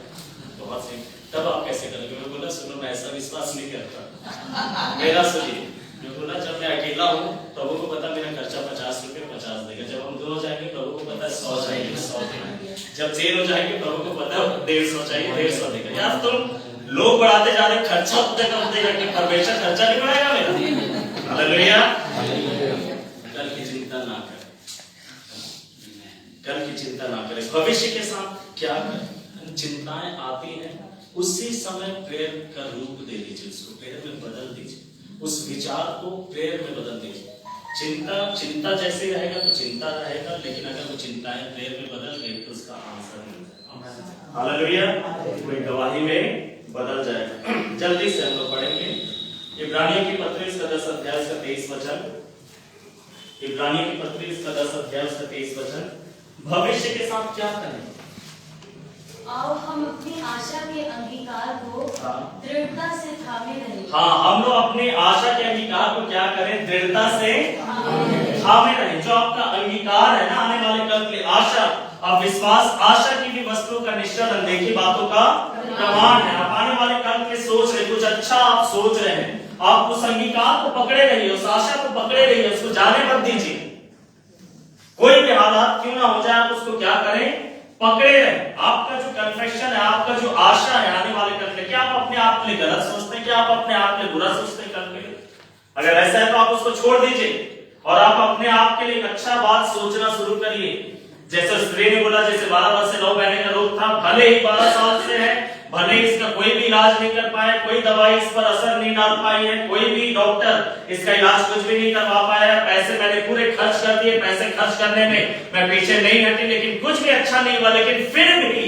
बहुत सही। तब आप कैसे करोगे? मैं बोला सुनो, मैं ऐसा विश्वास नहीं करता, मेरा सुनिए। मैं बोला जब मैं अकेला हूँ, प्रभु को पता मेरा खर्चा 50 रुपये 50 देगा। जब हम 2 हो जाएंगे, प्रभु को पता 100 चाहिए 100 देगा। जब 3 हो जाएंगे, प्रभु को पता 150 चाहिए 150 देगा। यार तुम लोग बढ़ाते जा रहे, खर्चा उतने कम देगा कि परमेश्वर खर्चा नहीं बढ़ाएगा मेरा। हालेलुया। कल की चिंता ना करें, कल की चिंता ना करें। भविष्य के साथ क्या करें? चिंताएं आती हैं, उसी समय प्रेयर का रूप दे दीजिए, उसको प्रेयर में बदल दीजिए, उस विचार को प्रेयर में बदल दीजिए। चिंता जैसे रहेगा तो चिंता रहेगा, लेकिन अगर वो चिंताएं प्रेयर में बदल गई तो उसका आंसर मिल जाएगा। हालेलुया, कोई गवाही में बदल जाएगा। जल्दी से हम लोग पढ़ेंगे इब्रानियों की पत्री का 10 अध्याय का 23 वचन। इब्रानियों की पत्री का 10 अध्याय का 23 वचन। भविष्य के साथ क्या करें? आओ हम अपनी आशा के अंगीकार को दृढ़ता से थामे रहें। हाँ, हम लोग अपनी आशा के अंगीकार को क्या करें? दृढ़ता से थामे रहें। जो आपका अंगीकार है ना, आने वाले कल के लिए आशा और विश्वास, आशा की भी वस्तुओं का निश्चल अनदेखी बातों का प्रमाण है। आप आने वाले कल के सोच रहे, कुछ अच्छा आप सोच रहे हैं, आप उस अंगीकार को पकड़े रहिए, उस आशा को पकड़े रहिए, उसको जाने मत दीजिए। कोई भी हालात क्यों ना हो जाए, आप उसको क्या करें? पकड़े रहे। आपका जो कन्फेशन है, आपका जो आशा है आने वाले कल के, क्या आप अपने आप के लिए गलत सोचते हैं? क्या आप अपने आप के लिए बुरा सोचते हैं कल के लिए? अगर ऐसा है तो आप उसको छोड़ दीजिए और आप अपने आप के लिए एक अच्छा बात सोचना शुरू करिए। जैसे स्त्री ने बोला, जैसे 12 वर्ष से लहू बहने का रोग था, भले ही 12 साल से है, भले ही इसका कोई भी इलाज नहीं कर पाया, कोई दवाई इस पर असर नहीं डाल पाई है, कोई भी डॉक्टर इसका इलाज कुछ भी नहीं करवा पाया है, पैसे मैंने पूरे खर्च कर दिए, पैसे खर्च करने में मैं पीछे नहीं हटी, लेकिन कुछ भी अच्छा नहीं हुआ। लेकिन फिर भी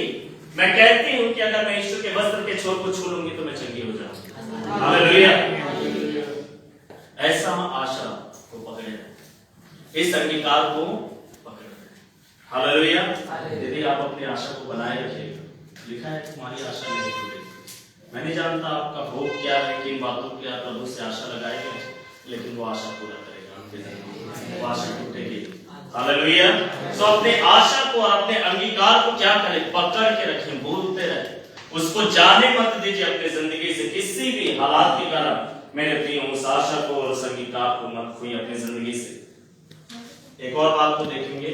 मैं कहती हूँ कि अगर मैं यीशु के वस्त्र के छोर को छू लूंगी तो मैं चंगी हो जाऊंगी। हालेलुया। ऐसा आशा को पकड़े, इस अंगीकार को पकड़े। हालेलुया। यदि आप अपनी आशा को बनाए रखिएगा, लिखा है तुम्हारी आशा नहीं टूटेगी। मैं नहीं जानता आपका भोग क्या है, किन बातों की आप प्रभु से आशा लगाएंगे, लेकिन वो आशा पूरा करेगा, वो आशा टूटेगी। हालेलुया। तो अपने आशा को और अपने अंगीकार को क्या करें? पकड़ के रखें, भूलते रहे, उसको जाने मत दीजिए अपनी जिंदगी से। किसी भी हालात के कारण मेरे प्रिय, उस आशा को और उस अंगीकार को मत खोइए अपनी जिंदगी से। एक और बात को देखेंगे,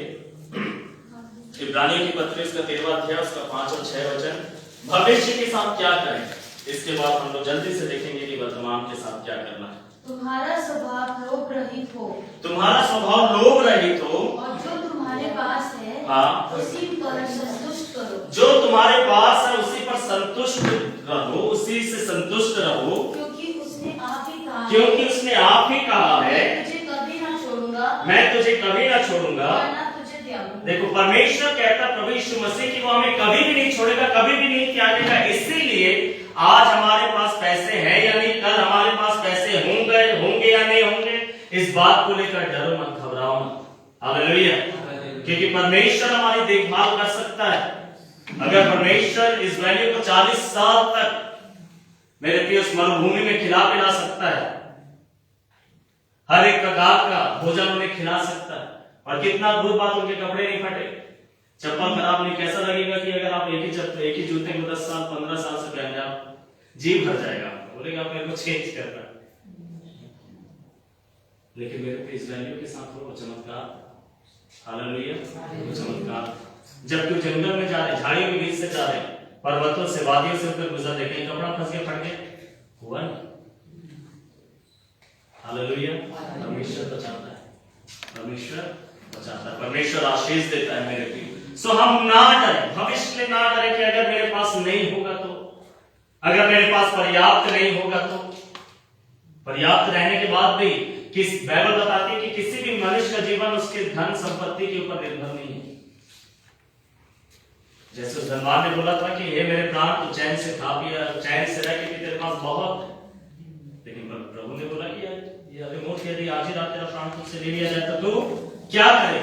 इब्रानियों की पत्री का 13वां अध्याय उसका 5 और 6 वचन। भविष्य के साथ क्या करें? इसके बाद हम लोग जल्दी से देखेंगे कि वर्तमान के साथ क्या करना है। तुम्हारा स्वभाव लोभ रहित हो, तुम्हारा स्वभाव लोभ रहित हो, और जो तुम्हारे पास है हाँ। उसी पर संतुष्ट करो। जो तुम्हारे पास है उसी पर संतुष्ट रहो, उसी से संतुष्ट रहो, क्योंकि उसने आप ही कहा है, क्योंकि उसने आप ही कहा है, मैं तुझे कभी ना छोड़ूंगा, मैं तुझे कभी ना छोड़ूंगा और ना तुझे त्यागूंगा। देखो परमेश्वर कहता प्रभु यीशु मसीह कि वो हमें कभी भी नहीं छोड़ेगा, कभी भी नहीं त्यागेगा। इसीलिए आज हमारे पास पैसे हैं या नहीं, कल हमारे पास पैसे होंगे या नहीं होंगे, इस बात को लेकर डरो मत, घबराओ मत। हालेलुया। क्योंकि परमेश्वर हमारी देखभाल कर सकता है। अगर परमेश्वर इस वैल्यू को 40 साल तक मेरे प्रिय उस मरुभूमि में खिला पिला सकता है, हर एक प्रकार का भोजन उन्हें खिला सकता है, और कितना दूर बात उनके कपड़े नहीं फटे, चप्पल खराब नहीं, कैसा लगेगा कि अगर आप एक ही जूते को 10 साल 15 साल से पहने, आप जी भर जाएगा, बोलेगा आप मेरे को चेंज करना। लेकिन मेरे पे इस वैल्यू के साथ वो चमत्कार, हालेलुया, वो चमत्कार। जब तू जंगल में जा रहे, झाड़ियों के बीच से जा रहे, पर्वतों से वादियों से होकर गुजर रहे, कहीं कपड़ा फंस गया फट गया, हुआ नहीं। हालेलुया। परमेश्वर बचाता है, परमेश्वर बचाता है, परमेश्वर आशीष देता है मेरे प्रिय। सो हम ना डरें, भविष्य में ना डरें कि अगर मेरे पास नहीं होगा तो, अगर मेरे पास पर्याप्त नहीं होगा तो। पर्याप्त रहने के बाद भी बाइबल बताती है कि किसी भी मनुष्य का जीवन उसके धन संपत्ति के ऊपर निर्भर नहीं है। जैसे उस धनवान ने बोला था कि हे मेरे प्राण, तू चैन से खा पिया, चैन से रह के तेरे पास बहुत, लेकिन प्रभु ने बोला कि यदि आज ही रात तेरा प्राण तुझसे ले लिया जाए तो तू क्या करे।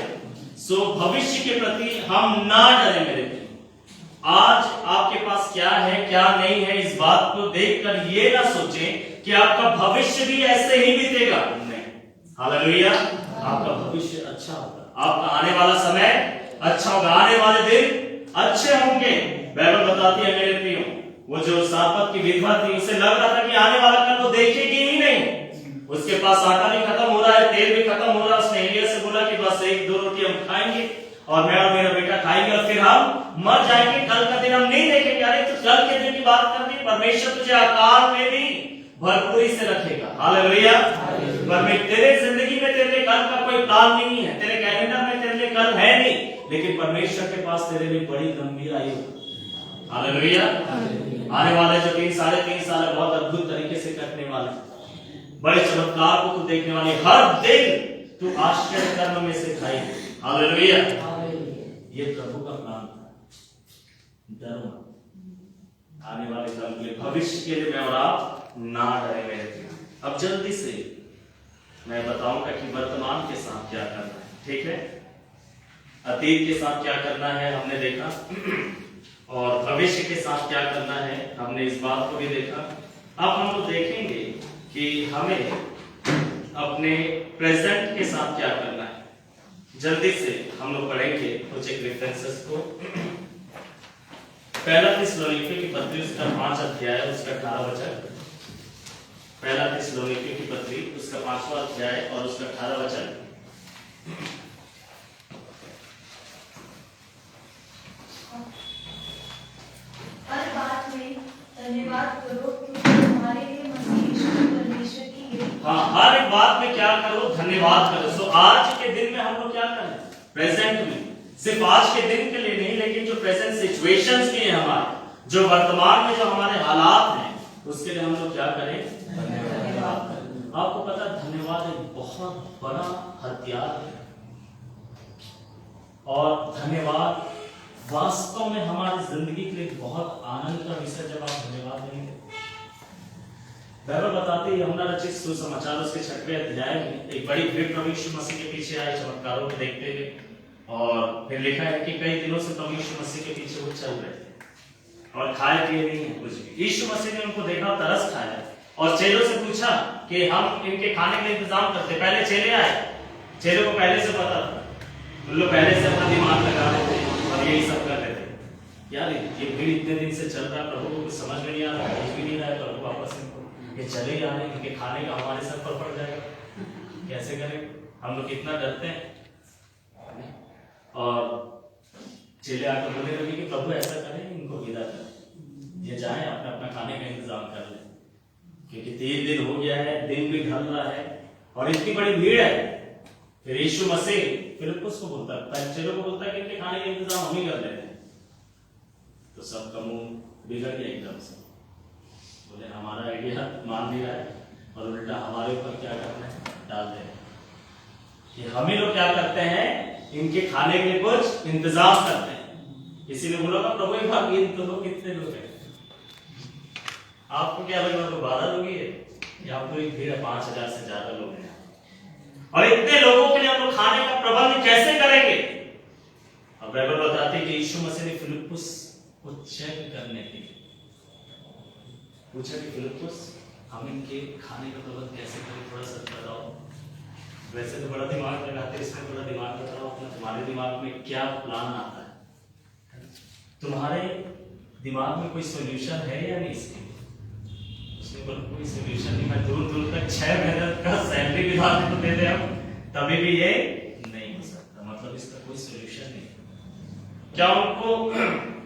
सो भविष्य के प्रति हम ना डरे मेरे प्रिय। आज आपके पास क्या है क्या नहीं है, इस बात को देखकर ये ना सोचें कि आपका भविष्य भी ऐसे ही बीतेगा, नहीं। हालेलुया। आपका भविष्य अच्छा होगा, आपका आने वाला समय अच्छा होगा, आने वाले दिन अच्छे होंगे। बाइबल बताती है मेरे प्रियो, वो जो सारपत की विधवा थी, उसे लग रहा था कि आने वाला कल वो देखेगी ही नहीं, उसके पास आटा भी खत्म हो रहा है, तेल भी खत्म हो रहा है। उसने एलिय्याह से बोला कि बस 1-2 रोटी हम खाएंगे और मैं और मेरा बेटा खाएंगे और फिर हम मर जाएंगे, कल का दिन हम नहीं देखेंगे। अरे तो कल के दिन की बात कर दी, परमेश्वर तुझे आकार में भी भरपूरी से रखेगा। हालेलुया। पर तेरे जिंदगी में तेरे लिए कल का कोई प्लान नहीं है, तेरे कैलेंडर में तेरे लिए कल है नहीं, लेकिन परमेश्वर के पास तेरे लिए बड़ी गंभीर आयु। हालेलुया। आने वाले जो 3-3.5 साल बहुत अद्भुत तरीके से कटने वाले, बड़े चमत्कार को तू देखने वाले, हर दिन तू आश्चर्य कर्म में से खाएगी। हालेलुया। ये प्रभु का प्लान था। डरो मत, आने वाले कल के लिए, भविष्य के लिए मैं और आप ना डरे मेरे प्रिय। अब जल्दी से मैं बताऊंगा कि वर्तमान के साथ क्या करना है, ठीक है। अतीत के साथ क्या करना है हमने देखा, और भविष्य के साथ क्या करना है हमने इस बात को भी देखा। अब हम लोग देखेंगे कि हमें अपने प्रेजेंट के साथ क्या करना है। जल्दी से हम लोग पढ़ेंगे कुछ एक रेफरेंसेस को। पहला थिस्सलुनीकियों की पत्री उसका 5 अध्याय उसका 18 वचन। पहला थिस्सलुनीकियों की पत्री उसका 5वां अध्याय और उसका 18 वचन। हर बात में धन्यवाद करो, क्योंकि हमारे लिए मसीह यीशु परमेश्वर की यही। हाँ, हर एक बात में क्या करो, धन्यवाद करो। सो आज के दिन में हम लोग क्या करें, प्रेजेंट में, सिर्फ आज के दिन के लिए नहीं, लेकिन जो प्रेजेंट सिचुएशंस भी हैं हमारे, जो वर्तमान में जो हमारे हालात हैं, उसके लिए हम लोग क्या करें, धन्यवाद करें। आपको पता है धन्यवाद एक बहुत बड़ा हथियार है, और धन्यवाद वास्तव में हमारी जिंदगी के लिए बहुत आनंद का विषय। जब आप धन्यवाद देंगे, बाइबल बताती है यमुना रचित सुसमाचार उसके 6वें अध्याय में एक बड़ी भीड़ प्रभु यीशु मसीह के पीछे आए चमत्कारों को देखते हुए, और फिर लिखा है कि कई दिनों से प्रभु यीशु मसीह के पीछे वो चल रहे थे और खाए पिए नहीं है कुछ भी। यीशु मसीह ने उनको देखा, तरस खाया और चेलों से पूछा कि हम इनके खाने के इंतजाम करते। पहले चेले आए, चेलों को पहले से पता था, उन लोग पहले से अपना दिमाग लगा रहे थे और यही सब कर रहे थे। यार ये भीड़ इतने दिन से चल रहा है, प्रभु को कुछ समझ में नहीं आ रहा, कुछ भी नहीं रहा है, प्रभु वापस ये चले ही आ रहे हैं, इनके खाने का हमारे सर पर पड़ जाएगा, कैसे करें। हम लोग कितना डरते हैं। और चेले आकर बोलने लगे कि प्रभु ऐसा करें, इनको विदा करें, ये जाएं अपना अपना खाने का इंतजाम कर लें, क्योंकि 3 दिन हो गया है, दिन भी ढल रहा है और इतनी बड़ी भीड़ है। फिर यीशु मसीह फिलिप्पुस को बोलता है, चेलों को बोलता है कि इनके खाने का इंतजाम हम ही कर लेते हैं। तो सबका मुंह बिगड़ गया एकदम से, बोले हमारा आइडिया मान नहीं रहा है और उल्टा हमारे ऊपर क्या करना है डाल दे कि हम ही लोग क्या करते हैं, इनके खाने के लिए कुछ इंतजाम करते हैं। इसीलिए बोला प्रभु एक बार गिन तो लोग कितने लोग हैं। आपको क्या लग रहा है 12 लोग ही है या पूरी भीड़ है 5000 से ज्यादा लोग हैं, और इतने लोगों के लिए हम लोग खाने का प्रबंध कैसे करेंगे। अब बाइबल बताती है कि यीशु मसीह ने फिलिप्पुस को चेक करने के लिए पूछा कि फिलिप्पुस हम इनके खाने का प्रबंध कैसे करें, थोड़ा सा बताओ। वैसे तो बड़ा दिमाग लगाते, इसमें थोड़ा दिमाग बताओ अपना, तुम्हारे दिमाग में क्या प्लान आता है, तुम्हारे दिमाग में कोई सॉल्यूशन है या नहीं इसके, उसके ऊपर कोई सॉल्यूशन नहीं। मैं दूर दूर तक 6 महीने का सैलरी भी बात तो दे दे हम, तभी भी ये नहीं हो सकता, मतलब इसका कोई सॉल्यूशन नहीं। क्या उनको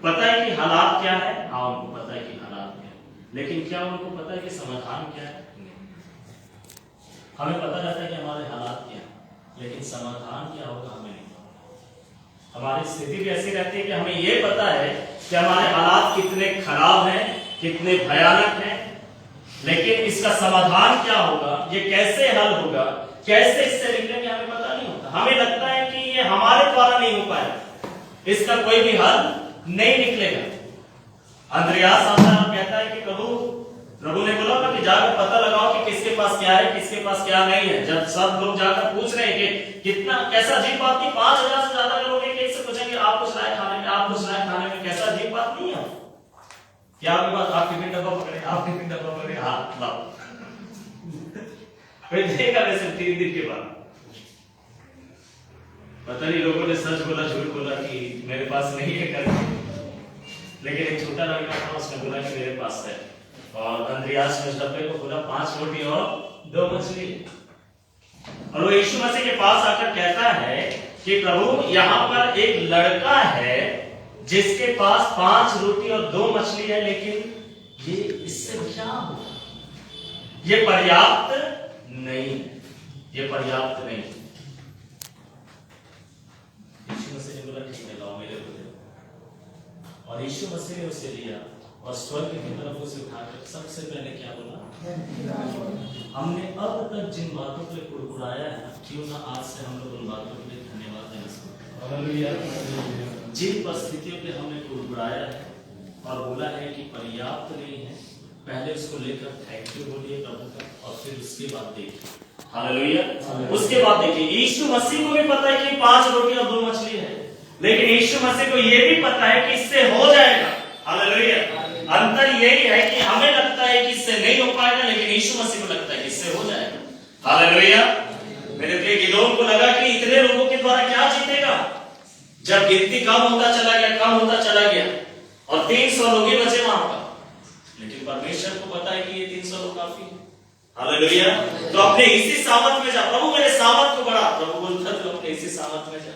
पता है कि हालात क्या है? हाँ उनको पता है कि हालात क्या है, लेकिन क्या उनको पता है कि समाधान क्या है? हमें पता रहता है कि हमारे हालात क्या है, लेकिन समाधान क्या होगा हमें नहीं पता। हमारी स्थिति भी ऐसी रहती है कि हमें ये पता है कि हमारे हालात कितने खराब हैं, कितने भयानक हैं, लेकिन इसका समाधान क्या होगा, ये कैसे हल होगा, कैसे इससे निकलेंगे हमें पता नहीं होता। हमें लगता है कि ये हमारे द्वारा नहीं हो पाएगा, इसका कोई भी हल नहीं निकलेगा। अंद्रयास आता है और कहता है कि प्रभु ने बोला ना कि जाकर पता लगाओ कि किसके पास क्या है, किसके पास क्या नहीं है। जब सब लोग जाकर पूछ रहे हैं कि कितना कैसा अजीब बात नहीं, 5000 से ज्यादा लोग एक एक से पूछेंगे आप कुछ लाए खाने में, आप कुछ लाए खाने में, कैसा अजीब बात नहीं है क्या? आपके पास आप टिफिन डब्बा पकड़े, आप टिफिन डब्बा पकड़े, हाथ लाओ। कोई देगा वैसे 3 दिन के बाद पता नहीं लोगों ने सच बोला झूठ बोला कि मेरे पास नहीं है करके, लेकिन एक छोटा लड़का था उसने बोला कि मेरे पास है, और अंद्रयास ने उस डब्बे को खोला, 5 रोटी और 2 मछली, और वो यीशु मसीह के पास आकर कहता है कि प्रभु यहाँ पर एक लड़का है जिसके पास 5 रोटी और 2 मछली है, लेकिन ये इससे क्या होगा, ये पर्याप्त नहीं, ये पर्याप्त नहीं। यीशु मसीह ने बोला ठीक है लाओ मेरे को दे, और यीशु मसीह ने उसे लिया और स्वर्ग की तरफ उसे उठाकर सबसे पहले क्या बोला, हमने अब तक जिन बातों के लिए कुड़कुड़ाया है, क्यों ना आज से हम लोग उन बातों के लिए धन्यवाद देना शुरू करें। जिन परिस्थितियों पे हमने कुड़कुड़ाया है और बोला है कि पर्याप्त नहीं है, पहले उसको लेकर थैंक यू बोलिए प्रभु का, और फिर उसके बाद देखिए हालेलुया, उसके बाद देखिए। यीशु मसीह को भी पता है कि 5 रोटी और 2 मछली है, लेकिन यीशु मसीह को यह भी पता है कि इससे हो जाएगा। हालेलुया। अंतर यही है कि हमें लगता है कि इससे नहीं हो पाएगा, लेकिन यीशु मसीह को लगता है कि इससे हो जाएगा। हालेलुया। मेरे प्रिय गिदोन को लगा कि इतने लोगों के द्वारा क्या जीतेगा, जब गिनती कम होता चला गया और 300 लोग ही बचे वहां पर, लेकिन परमेश्वर को पता है कि ये 300 लोग काफी है। हालेलुया। तो अपने इसी सामर्थ में जा, प्रभु मेरे सामर्थ को बढ़ा, प्रभु बोलता है तो अपने इसी सामर्थ में जा।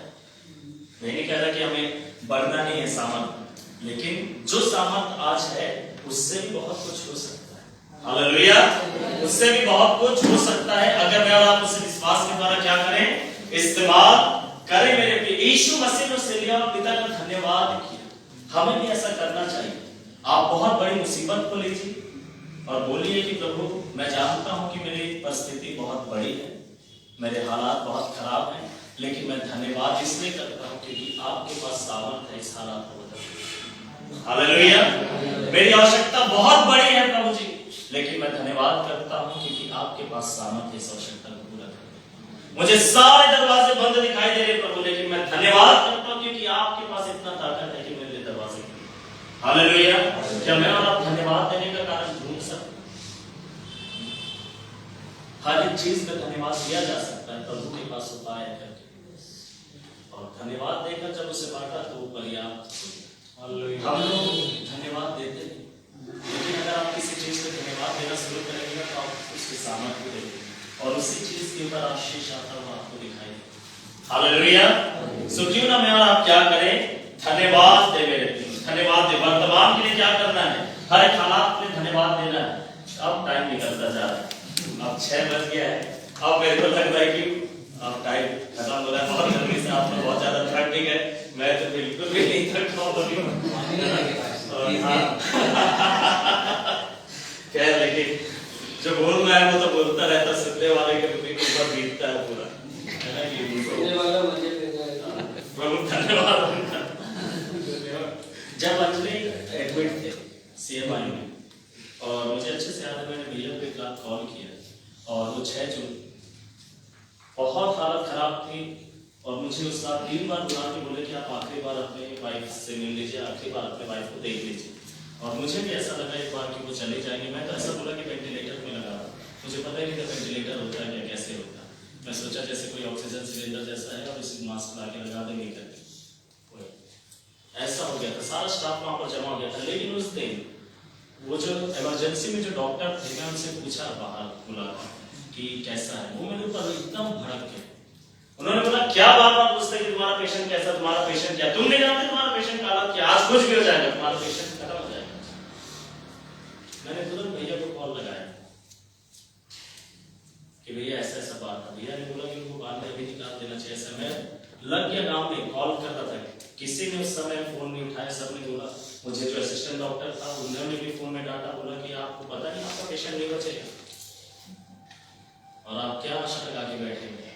मैं नहीं कह रहा कि हमें बढ़ना नहीं है सामर्थ, लेकिन जो सामर्थ आज है उससे भी बहुत कुछ हो सकता है। हालेलुया। उससे भी बहुत कुछ हो सकता है अगर मैं और आप उसे विश्वास के द्वारा क्या करें, इस्तेमाल करें। मेरे प्रिय यीशु मसीह ने उसे लिया और पिता का धन्यवाद किया। हमें भी ऐसा करना चाहिए। आप बहुत बड़ी मुसीबत को लीजिए और बोलिए कि प्रभु मैं जानता हूं कि मेरी परिस्थिति बहुत बड़ी है, मेरे हालात बहुत खराब हैं, लेकिन मैं धन्यवाद इसलिए करता हूं क्योंकि आपके पास सामर्थ्य है इस हालात को बदलने। हालेलुया। मेरी आवश्यकता बहुत बड़ी है प्रभु जी, लेकिन मैं धन्यवाद करता हूं क्योंकि आपके पास सामर्थ्य इस आवश्यकता को पूरा करने। मुझे सारे दरवाजे बंद दिखाई दे रहे प्रभु, लेकिन मैं धन्यवाद करता हूं क्योंकि आपके पास इतना ताकत है कि मेरे दरवाजे खुले। हालेलुया। क्या मैं और आप धन्यवाद देने का कारण ढूंढ सकते? हर एक चीज में धन्यवाद दिया जा सकता है, प्रभु के पास उपाय है और धन्यवाद देकर जब उसे बांटा तो वो पर्याप्त हो गया। हम लोग धन्यवाद देते हैं, लेकिन अगर आप किसी चीज पे धन्यवाद देना शुरू करेंगे तो आप उसके सामर्थ्य देंगे और उसी चीज के ऊपर आशीष आता हुआ आपको दिखाई देगा। हालेलुया। सो क्यों ना मैं और आप क्या करें, धन्यवाद दे। मेरे धन्यवाद दे। वर्तमान के लिए क्या करना है, हर एक हालात में धन्यवाद देना है। अब टाइम निकलता जा रहा है, अब 6 बज गया है। अब मेरे को लग रहा है कि अब टाइम खत्म हो रहा है बहुत जल्दी से, आप लोग बहुत ज्यादा थक गए, मैं तो बिल्कुल भी नहीं थक रहा हूँ। खैर लेकिन जो बोल रहा है वो तो बोलता रहता, सुनने वाले के ऊपर बीतता है पूरा, है ना कि प्रभु धन्यवाद उनका। जब अंजलि एडमिट थे CMI में, और मुझे अच्छे से याद है मैंने भैया को एक रात कॉल किया और वो 6 जून, बहुत हालत खराब थी और मुझे उस रात 3 बार बुला के बोले कि आप आखिरी बार अपने वाइफ से मिल लीजिए, आखिरी बार अपने वाइफ को देख लीजिए। और मुझे भी ऐसा लगा एक बार कि वो चले जाएंगे। मैं तो ऐसा बोला कि वेंटिलेटर में लगा, मुझे पता ही नहीं था वेंटिलेटर होता है क्या, कैसे होता है। मैं सोचा जैसे कोई ऑक्सीजन सिलेंडर जैसा है और इसी मास्क ला के लगा देंगे करके, ऐसा हो गया था। सारा स्टाफ वहां पर जमा हो गया था। लेकिन उस दिन वो जो इमरजेंसी में जो डॉक्टर थे, मैं उनसे पूछा बाहर बुला कि कैसा है, वो मेरे ऊपर एकदम भड़क गए। उन्होंने बोला क्या बार बार पूछते कि तुम्हारा पेशेंट कैसा, तुम्हारा पेशेंट क्या, तुम नहीं जानते तुम्हारा पेशेंट का हालत क्या, आज कुछ भी हो जाएगा तुम्हारा पेशेंट खत्म हो जाएगा। मैंने तुरंत भैया को कॉल लगाया कि भैया ऐसा ऐसा बात था। भैया ने बोला कि उनको बाद में अभी निकाल देना चाहिए। ऐसा मैं लग गया गाँव में, कॉल कर रहा था, किसी ने उस समय फोन नहीं उठाया। सबने बोला, मुझे जो असिस्टेंट डॉक्टर था उन्होंने भी फोन में डांटा, बोला कि आपको पता नहीं आपका पेशेंट नहीं बचेगा और आप क्या आशा लगा के बैठे हैं,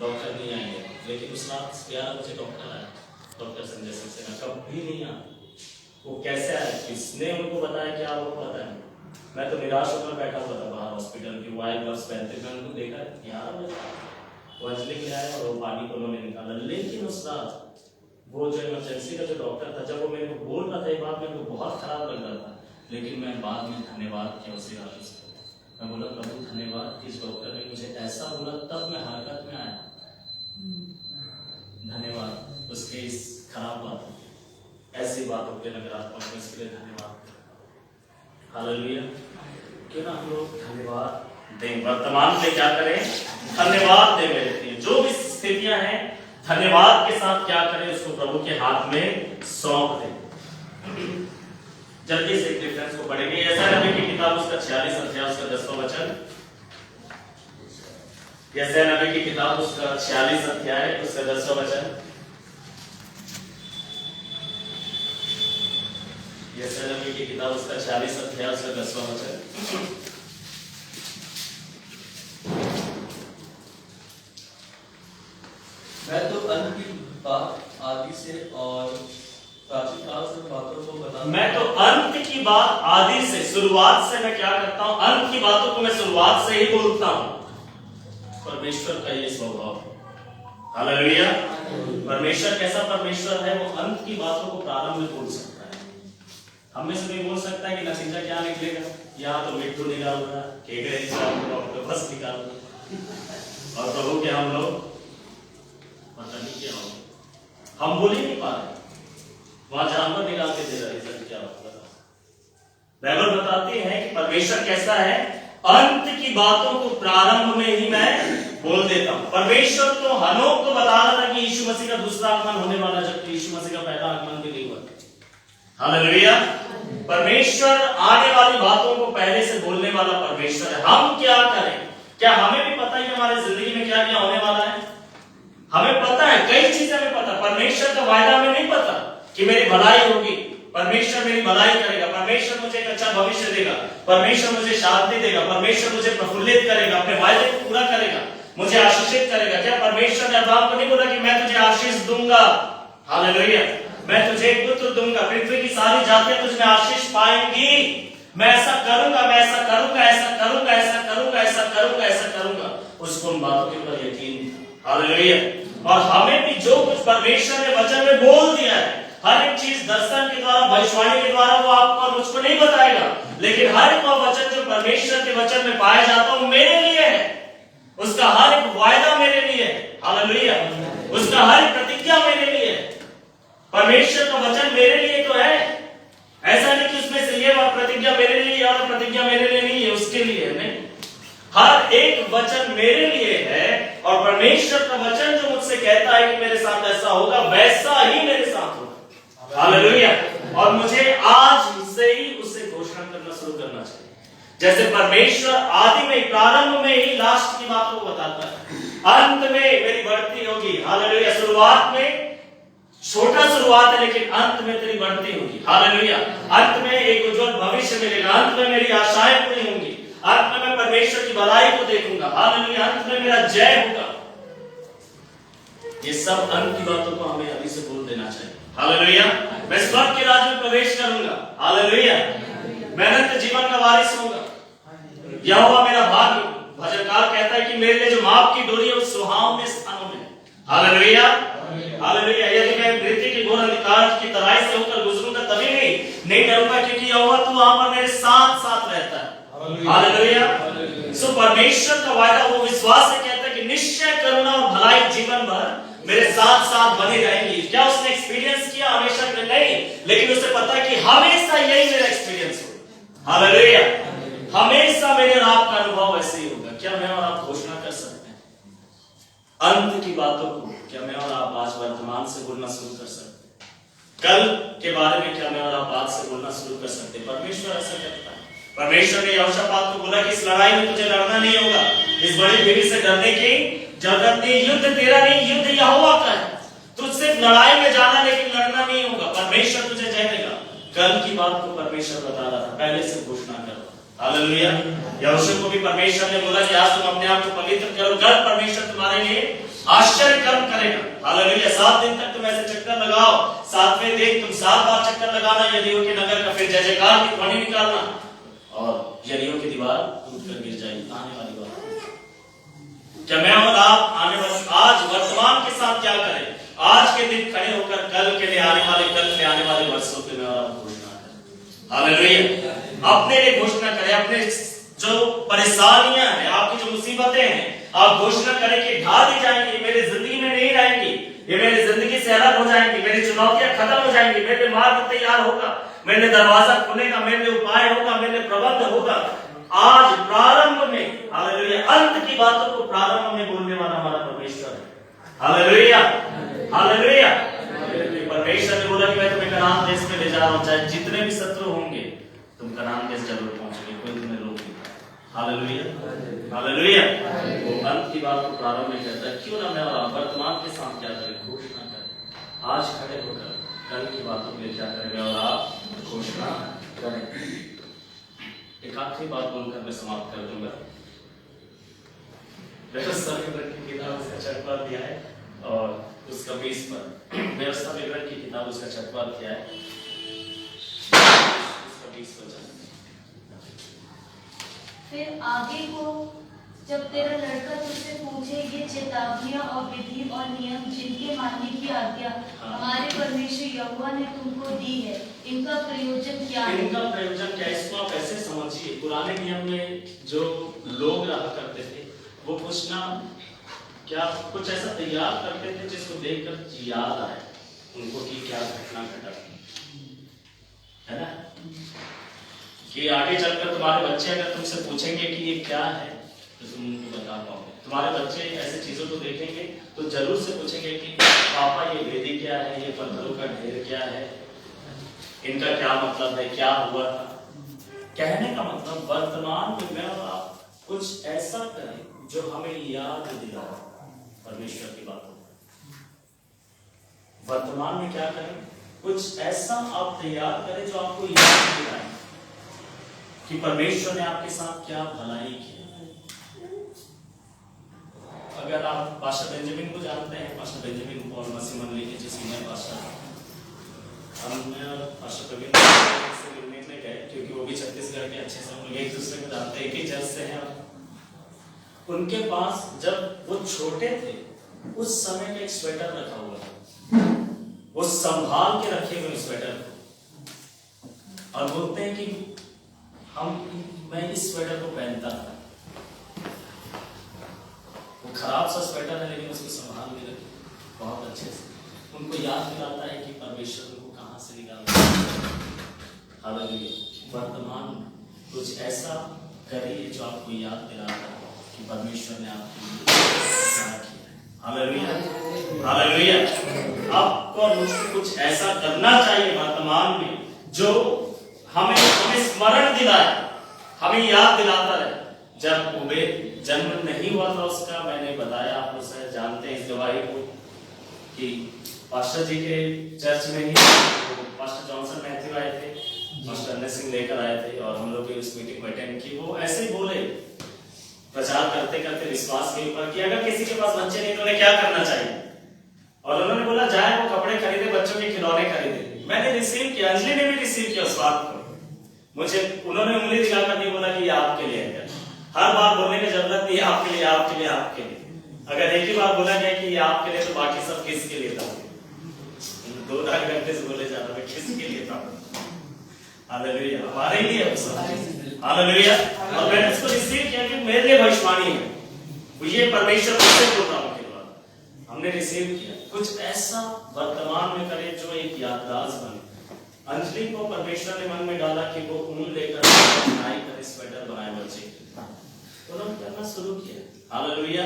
डॉक्टर नहीं आएंगे। लेकिन उस रात 11 बजे डॉक्टर आया, डॉक्टर संजय सक्सेना कभी नहीं आया। वो कैसे आया, किसने उनको बताया क्या, वो पता नहीं। मैं तो निराश होकर बैठा हुआ था बाहर हॉस्पिटल की, वाइट ग्लव्स पहनते, मैं उनको देखा 11 बजे वो अंजलि के आया और वो पानी को उन्होंने निकाला। लेकिन उस रात वो जो इमरजेंसी का जो डॉक्टर था, जब वो मेरे को बोल रहा था ये बात, मेरे को बहुत खराब लग रहा था। लेकिन मैं बाद में धन्यवाद किया उसे आशीष को। मैं बोला प्रभु धन्यवाद कि इस डॉक्टर ने मुझे ऐसा बोला, तब मैं हरकत में आया। धन्यवाद उसके इस खराब बातों, ऐसी बातों के नकारात्मक में, इसके लिए धन्यवाद। हालेलुया। क्यों ना हम लोग धन्यवाद दें, वर्तमान में क्या करें, धन्यवाद दें। मेरे जो भी स्थितियां हैं, धन्यवाद के साथ क्या करें, उसको प्रभु के हाथ में सौंप दें। जल्दी से एक रेफरेंस को पढ़ेंगे, यशायाह नबी की किताब उसका 46 अध्याय उसका 10वां वचन। यशायाह नबी की किताब उसका 46 अध्याय उसका 10वां वचन। यशायाह नबी की किताब उसका 46 अध्याय उसका 10वां वचन। मैं तो अंत की बात आदि से और प्राचीन काल से बातों को बताता हूं। मैं तो अंत की बात आदि से, शुरुआत से मैं क्या करता हूं, अंत की बातों को मैं शुरुआत से ही बोलता हूं। परमेश्वर का ये स्वभाव। हालेलुया। परमेश्वर कैसा परमेश्वर है, वो अंत की बातों को प्रारंभ में बोल सकता है। हम में से नहीं बोल सकता है कि नतीजा क्या निकलेगा, यहाँ तो मिट्टू निकाल रहा है, केकड़े निकाल रहा है, बस निकाल रहा है, और प्रभु के हम लोग पता नहीं क्या होगा, हम बोल ही नहीं पा रहे। वहां जानवर निकाल के दे रहा है, क्या होगा। बाइबल बताती है कि परमेश्वर कैसा है, अंत की बातों को प्रारंभ में ही मैं बोल देता हूं। परमेश्वर तो हनोक को बता रहा था कि यीशु मसीह का दूसरा आगमन होने वाला, जबकि यीशु मसीह का पहला आगमन भी नहीं हुआ। हालेलुया। परमेश्वर आने वाली बातों को पहले से बोलने वाला परमेश्वर है। हम क्या करें, क्या हमें भी पता है कि हमारे जिंदगी में क्या क्या होने वाला है? हमें पता है, कई चीजें हमें पता। परमेश्वर का वायदा हमें नहीं पता कि मेरी भलाई होगी, परमेश्वर मेरी भलाई करेगा, परमेश्वर मुझे एक अच्छा भविष्य देगा, परमेश्वर मुझे शांति देगा, परमेश्वर मुझे प्रफुल्लित करेगा, अपने वायदे को पूरा करेगा, मुझे आशीषित करेगा। क्या परमेश्वर ने अब्राहम को नहीं बोला कि मैं तुझे आशीष दूंगा? हालेलुया। मैं तुझे एक पुत्र दूंगा, पृथ्वी की सारी जातियां तुझ में आशीष पाएंगी। मैं ऐसा करूंगा, मैं ऐसा करूंगा, ऐसा करूंगा, ऐसा करूंगा, ऐसा करूंगा, ऐसा करूंगा। उसको उन बातों के ऊपर यकीन था। हालेलुया। और हमें भी जो कुछ परमेश्वर ने वचन में बोल दिया है, हर एक चीज दर्शन के द्वारा, भविष्यवाणी के द्वारा वो आपको और मुझको नहीं बताएगा, लेकिन हर एक वचन जो परमेश्वर के वचन में पाया जाता है वो मेरे लिए है। उसका हर एक वायदा मेरे लिए है। हालेलुया। उसका हर एक प्रतिज्ञा मेरे लिए है। परमेश्वर का वचन मेरे लिए तो है। ऐसा नहीं कि उसमें से ये प्रतिज्ञा मेरे लिए और प्रतिज्ञा मेरे लिए नहीं है, उसके लिए है, नहीं। हर एक वचन मेरे लिए है, और परमेश्वर का वचन जो मुझसे कहता है कि मेरे साथ ऐसा होगा, वैसा ही मेरे साथ होगा। हालेलुया। और मुझे आज से ही उसे घोषणा करना शुरू करना चाहिए। जैसे परमेश्वर आदि में, प्रारंभ में ही लास्ट की बातों को बताता है। अंत में मेरी बढ़ती होगी। हालेलुया। शुरुआत में छोटा शुरुआत है, लेकिन अंत में तेरी बढ़ती होगी। हालेलुया। अंत में एक उज्जवल भविष्य मिलेगा। अंत में मेरी आशाएं पूरी होंगी। अंत में मैं परमेश्वर की भलाई को देखूंगा। हालेलुया। अंत में मेरा जय होगा। ये सब अंत की बातों को हमें अभी से बोल देना चाहिए। हालेलुया। मैं स्वर्ग के राज्य में प्रवेश करूंगा। हालेलुया। मेहनत जीवन का वारिस होगा। यहोवा मेरा भाग्य। भजनकार कहता है कि मेरे लिए जो माप की डोरी है उस सुहावने स्थानों में। हालेलुया। हालेलुया। यदि मैं मृत्यु के घोर अंधकार की तराई से होकर गुजरूंगा तभी नहीं डरूंगा, क्योंकि यहोवा तू वहां पर मेरे साथ साथ रहता है। हालेलुया। सो परमेश्वर का वायदा वो विश्वास से कहता है कि निश्चय करुणा और भलाई जीवन भर मेरे साथ साथ बनी रहेंगी। क्या उसने एक्सपीरियंस किया हमेशा में? नहीं, लेकिन उसे पता है कि हमेशा यही मेरा एक्सपीरियंस होगा। हालेलुया। हमेशा मेरे और आपका अनुभव ऐसे ही होगा। क्या मैं और आप घोषणा कर सकते हैं अंत की बातों को? क्या मैं और आप आज वर्तमान से बोलना शुरू कर सकते हैं? कल के बारे में क्या मैं और आप आज से बोलना शुरू कर सकते हैं? परमेश्वर ऐसा करता है। परमेश्वर ने यहोशापात को बोला कि इस लड़ाई में तुझे लड़ना नहीं होगा, इस बड़ी भीड़ से डरने की जरूरत नहीं, युद्ध तेरा नहीं, युद्ध यहोवा का है। तुझ सिर्फ लड़ाई में जाना, लेकिन लड़ना नहीं होगा। परमेश्वर तुझे जय देगा। कल की बात को परमेश्वर बता रहा था, पहले से घोषणा करो। हालेलुया। यहोशू को भी परमेश्वर ने बोला कि आज तुम अपने आप को पवित्र करो, कल परमेश्वर तुम्हारे लिए आश्चर्य कर्म करेगा। हालेलुया। 7 दिन तक तुम ऐसे चक्कर लगाओ, 7वें दिन तुम 7 बार चक्कर लगाना यरीहो के नगर का, फिर जय जयकार की ध्वनि निकालना और यरीहो की दीवार टूटकर गिर जाएगी। आने वाली बात। क्या मैं और आप आने वाले आज वर्तमान के साथ क्या करें? आज के दिन खड़े होकर कल के लिए आने वाले वर्षों के मैं और आप घोषणा करें। हालेलुया। अपने लिए घोषणा करें। अपने जो परेशानियां हैं, आपकी जो मुसीबतें हैं, आप घोषणा करें कि ढा दी जाएंगी, मेरी जिंदगी में नहीं रहेंगी, ये मेरी जिंदगी से अलग हो जाएंगी, मेरी चुनौतियां खत्म हो जाएंगी, मेरे मार्ग तैयार होगा, मेरे दरवाजा खुलेगा, मेरे उपाय होगा, मेरे प्रबंध होगा। आज प्रारंभ में, हालेलुया, अंत की बातों को प्रारंभ में बोलने वाला हमारा परमेश्वर है। हालेलुया। हालेलुया। परमेश्वर ने बोला कि मैं तुम्हें कनान देश में ले जा रहा हूं, चाहे जितने भी शत्रु होंगे तुम कनान देश जरूर पहुंचोगे, कोई तुम्हें रोक नहीं पाएगा। हालेलुया। हालेलुया। वो अंत की बात को प्रारंभ में कहता है। क्यों ना मैं और वर्तमान के साथ क्या करें? घोषणा करें। आज खड़े होकर कल की बातों के लिए क्या करें? मैं और आप घोषणा करें। एक आखिरी बात बोलकर मैं समाप्त कर दूंगा। व्यवस्था विवरण की किताब उसका छठवां अध्याय है और उसका 20 पर। व्यवस्था विवरण की किताब उसका छठवां अध्याय है, उसका 20 वचन। फिर आगे को जब तेरा लड़का तुझसे पूछे ये चेतावनियां और विधि और नियम जिनके मानने की आज्ञा हमारे परमेश्वर यहोवा ने तुमको दी है, इनका प्रयोजन क्या है? इनका प्रयोजन क्या है? इसको आप ऐसे समझिए, पुराने नियम में जो लोग रहा करते थे वो पूछना क्या कुछ ऐसा तैयार करते थे जिसको देखकर याद आए उनको कि क्या घटना घटा, है ना? कि आगे चलकर तुम्हारे बच्चे अगर तुमसे पूछेंगे कि ये क्या है तो तुम उनको बता पाओगे। तुम्हारे बच्चे ऐसे चीजों को देखेंगे तो जरूर से पूछेंगे कि पापा ये वेदी क्या है, ये पत्थरों का ढेर क्या है, इनका क्या मतलब है, क्या हुआ था। कहने का मतलब वर्तमान में मैं और आप कुछ ऐसा करें जो हमें याद दिलाए परमेश्वर की बातों। वर्तमान में क्या करें? कुछ ऐसा आप तैयार करें जो आपको याद दिलाए कि परमेश्वर ने आपके साथ क्या भलाई की। अगर आप पास्टर बेंजामिन को जानते हैं, पास्टर बेंजामिन पॉल मसीह मंडली के जो सीनियर पास्टर हैं, हमने पास्टर प्रवीण से मिलने के लिए गए क्योंकि वो भी छत्तीसगढ़ के अच्छे से हम लोग एक दूसरे को जानते हैं, एक ही चर्च से हैं। उनके पास जब वो छोटे थे उस समय में एक स्वेटर रखा हुआ था, वो संभाल के रखे हुए स्वेटर को, और बोलते हैं कि मैं इस स्वेटर को पहनता था। वो खराब सा स्वेटर है लेकिन उसको संभाल के रखे बहुत अच्छे से। उनको याद दिलाता है कि परमेश्वर उनको कहां से निकाला। हालेलुया। वर्तमान कुछ ऐसा करिए जो आपको याद दिलाता है कि परमेश्वर ने आपके लिए क्या किया। हालेलुया। हालेलुया। आपको मुझको कुछ ऐसा करना चाहिए वर्तमान में जो हमें स्मरण दिलाए, हमें याद दिलाता रहे जब उबेद जन्म नहीं हुआ था उसका, मैंने बताया, आप लोग शायद जानते हैं इस गवाही को, कि पास्टर जी के चर्च में ही पास्टर जॉनसन मैथ्यू आए थे, पास्टर अनिल सिंह लेकर आए थे और हम लोग उस मीटिंग को अटेंड की। वो ऐसे ही बोले प्रचार करते करते विश्वास के ऊपर कि अगर किसी के पास बच्चे नहीं तो उन्हें क्या करना चाहिए, और उन्होंने बोला जाए वो कपड़े खरीदे, बच्चों के खिलौने खरीदे। मैंने रिसीव किया, अंजलि ने भी रिसीव किया उस बात को। मुझे उन्होंने उंगली दिखाकर नहीं बोला कि ये आपके लिए है, हर बार बोलने की जरूरत नहीं, आपके लिए आपके लिए आपके लिए। अगर एक ही बार बोला गया कि ये आपके लिए तो बाकी सब किसके लिए था? 2-2 घंटे से बोले जा रहा है किसके लिए था? हालेलुया, हमारे लिए है सब। हालेलुया। और मैंने उसको रिसीव किया कि मेरे लिए भविष्यवाणी है, ये परमेश्वर मुझसे बोल रहा हूँ के बाद हमने रिसीव किया। कुछ ऐसा वर्तमान में करे जो एक याददाश्त बने। अंजलि को परमेश्वर ने मन में डाला कि वो ऊन लेकर बुनाई करे, स्वेटर बनाए बच्चे के, तो उन्होंने करना शुरू किया। हालेलुया।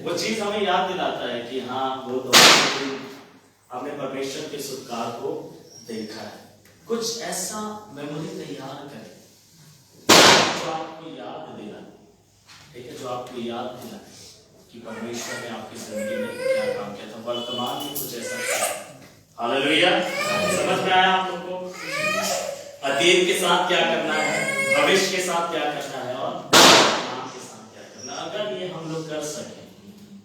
वो चीज हमें याद दिलाता है कि हाँ वो तो हमने परमेश्वर के सत्कार को देखा है। कुछ ऐसा मेमोरी तैयार करें जो आपको याद दिला, ठीक है, जो आपको याद दिला कि परमेश्वर ने आपकी जिंदगी में क्या काम किया था, वर्तमान में कुछ ऐसा किया। हालेलुया। समझ में आया आप लोग को? अतीत के साथ क्या करना है, भविष्य के साथ क्या करना है और वर्तमान के साथ क्या करना। अगर ये हम लोग कर सके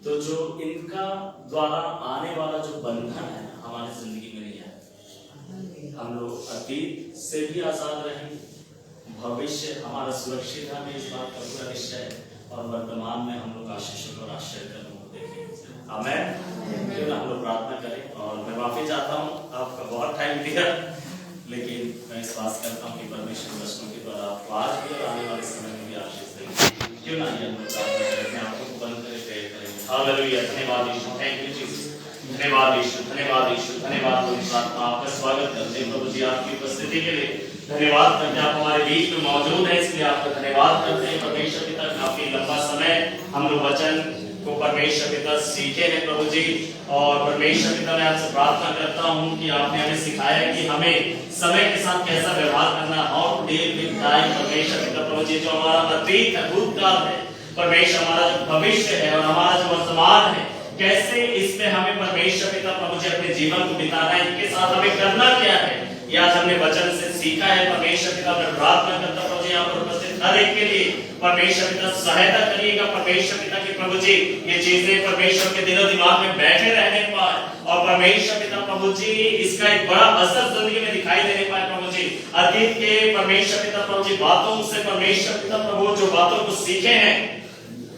तो जो इनका द्वारा आने वाला जो बंधन है हमारी जिंदगी में नहीं है। हम लोग अतीत से भी आजाद रहेंगे, भविष्य हमारा सुरक्षित है, हमें इस बात का पूरा निश्चय है, और वर्तमान में हम लोग आशीषों और आश्चर्य को देखेंगे। आमीन। क्यों ना हम लोग प्रार्थना करें। और मैं माफी चाहता हूँ, आपका बहुत टाइम लिया, लेकिन मैं विश्वास करता हूँ कि परमेश्वर वचनों के द्वारा आपको आज भी और आने वाले समय में भी आशीष देंगे। क्यों ना ये हम लोग प्रार्थना करें, अपने आंखों को बंद करें, प्रेयर करेंगे। हालेलुया। धन्यवाद यीशु, थैंक यू जीसस। धन्यवाद यीशु, धन्यवाद यीशु, धन्यवाद पवित्र आत्मा। आपका स्वागत करते हैं प्रभु जी आपकी उपस्थिति के लिए। धन्यवाद करते हैं आप हमारे बीच में मौजूद हैं, इसलिए आपका धन्यवाद करते हैं परमेश्वर पिता। काफी लंबा समय हम लोग वचन को परमेश्वर पिता सीखे हैं प्रभु जी, और परमेश्वर पिता मैं आपसे प्रार्थना करता हूँ कि आपने हमें सिखाया कि हमें समय के साथ कैसा व्यवहार करना, how to deal with time. परमेश्वर पिता प्रभु जी, जो हमारा अतीत है, भूतकाल है, परमेश्वर हमारा जो भविष्य है और हमारा जो वर्तमान है, कैसे इसमें हमें परमेश्वर पिता प्रभु जी अपने जीवन को बिताना है, इनके साथ हमें करना क्या है, ये आज हमने वचन से सीखा है। परमेश्वर पिता मैं प्रार्थना करता प्रभु जी यहाँ पर उपस्थित हर एक के लिए परमेश्वर पिता सहायता करिएगा। परमेश्वर पिता की प्रभु जी ये चीजें परमेश्वर के दिलो दिमाग में बैठे रहने पाए, और परमेश्वर पिता प्रभु जी इसका एक बड़ा असर जिंदगी में दिखाई देने पाए प्रभु जी। अतीत के परमेश्वर पिता प्रभु जी बातों से परमेश्वर पिता प्रभु जो बातों को सीखे हैं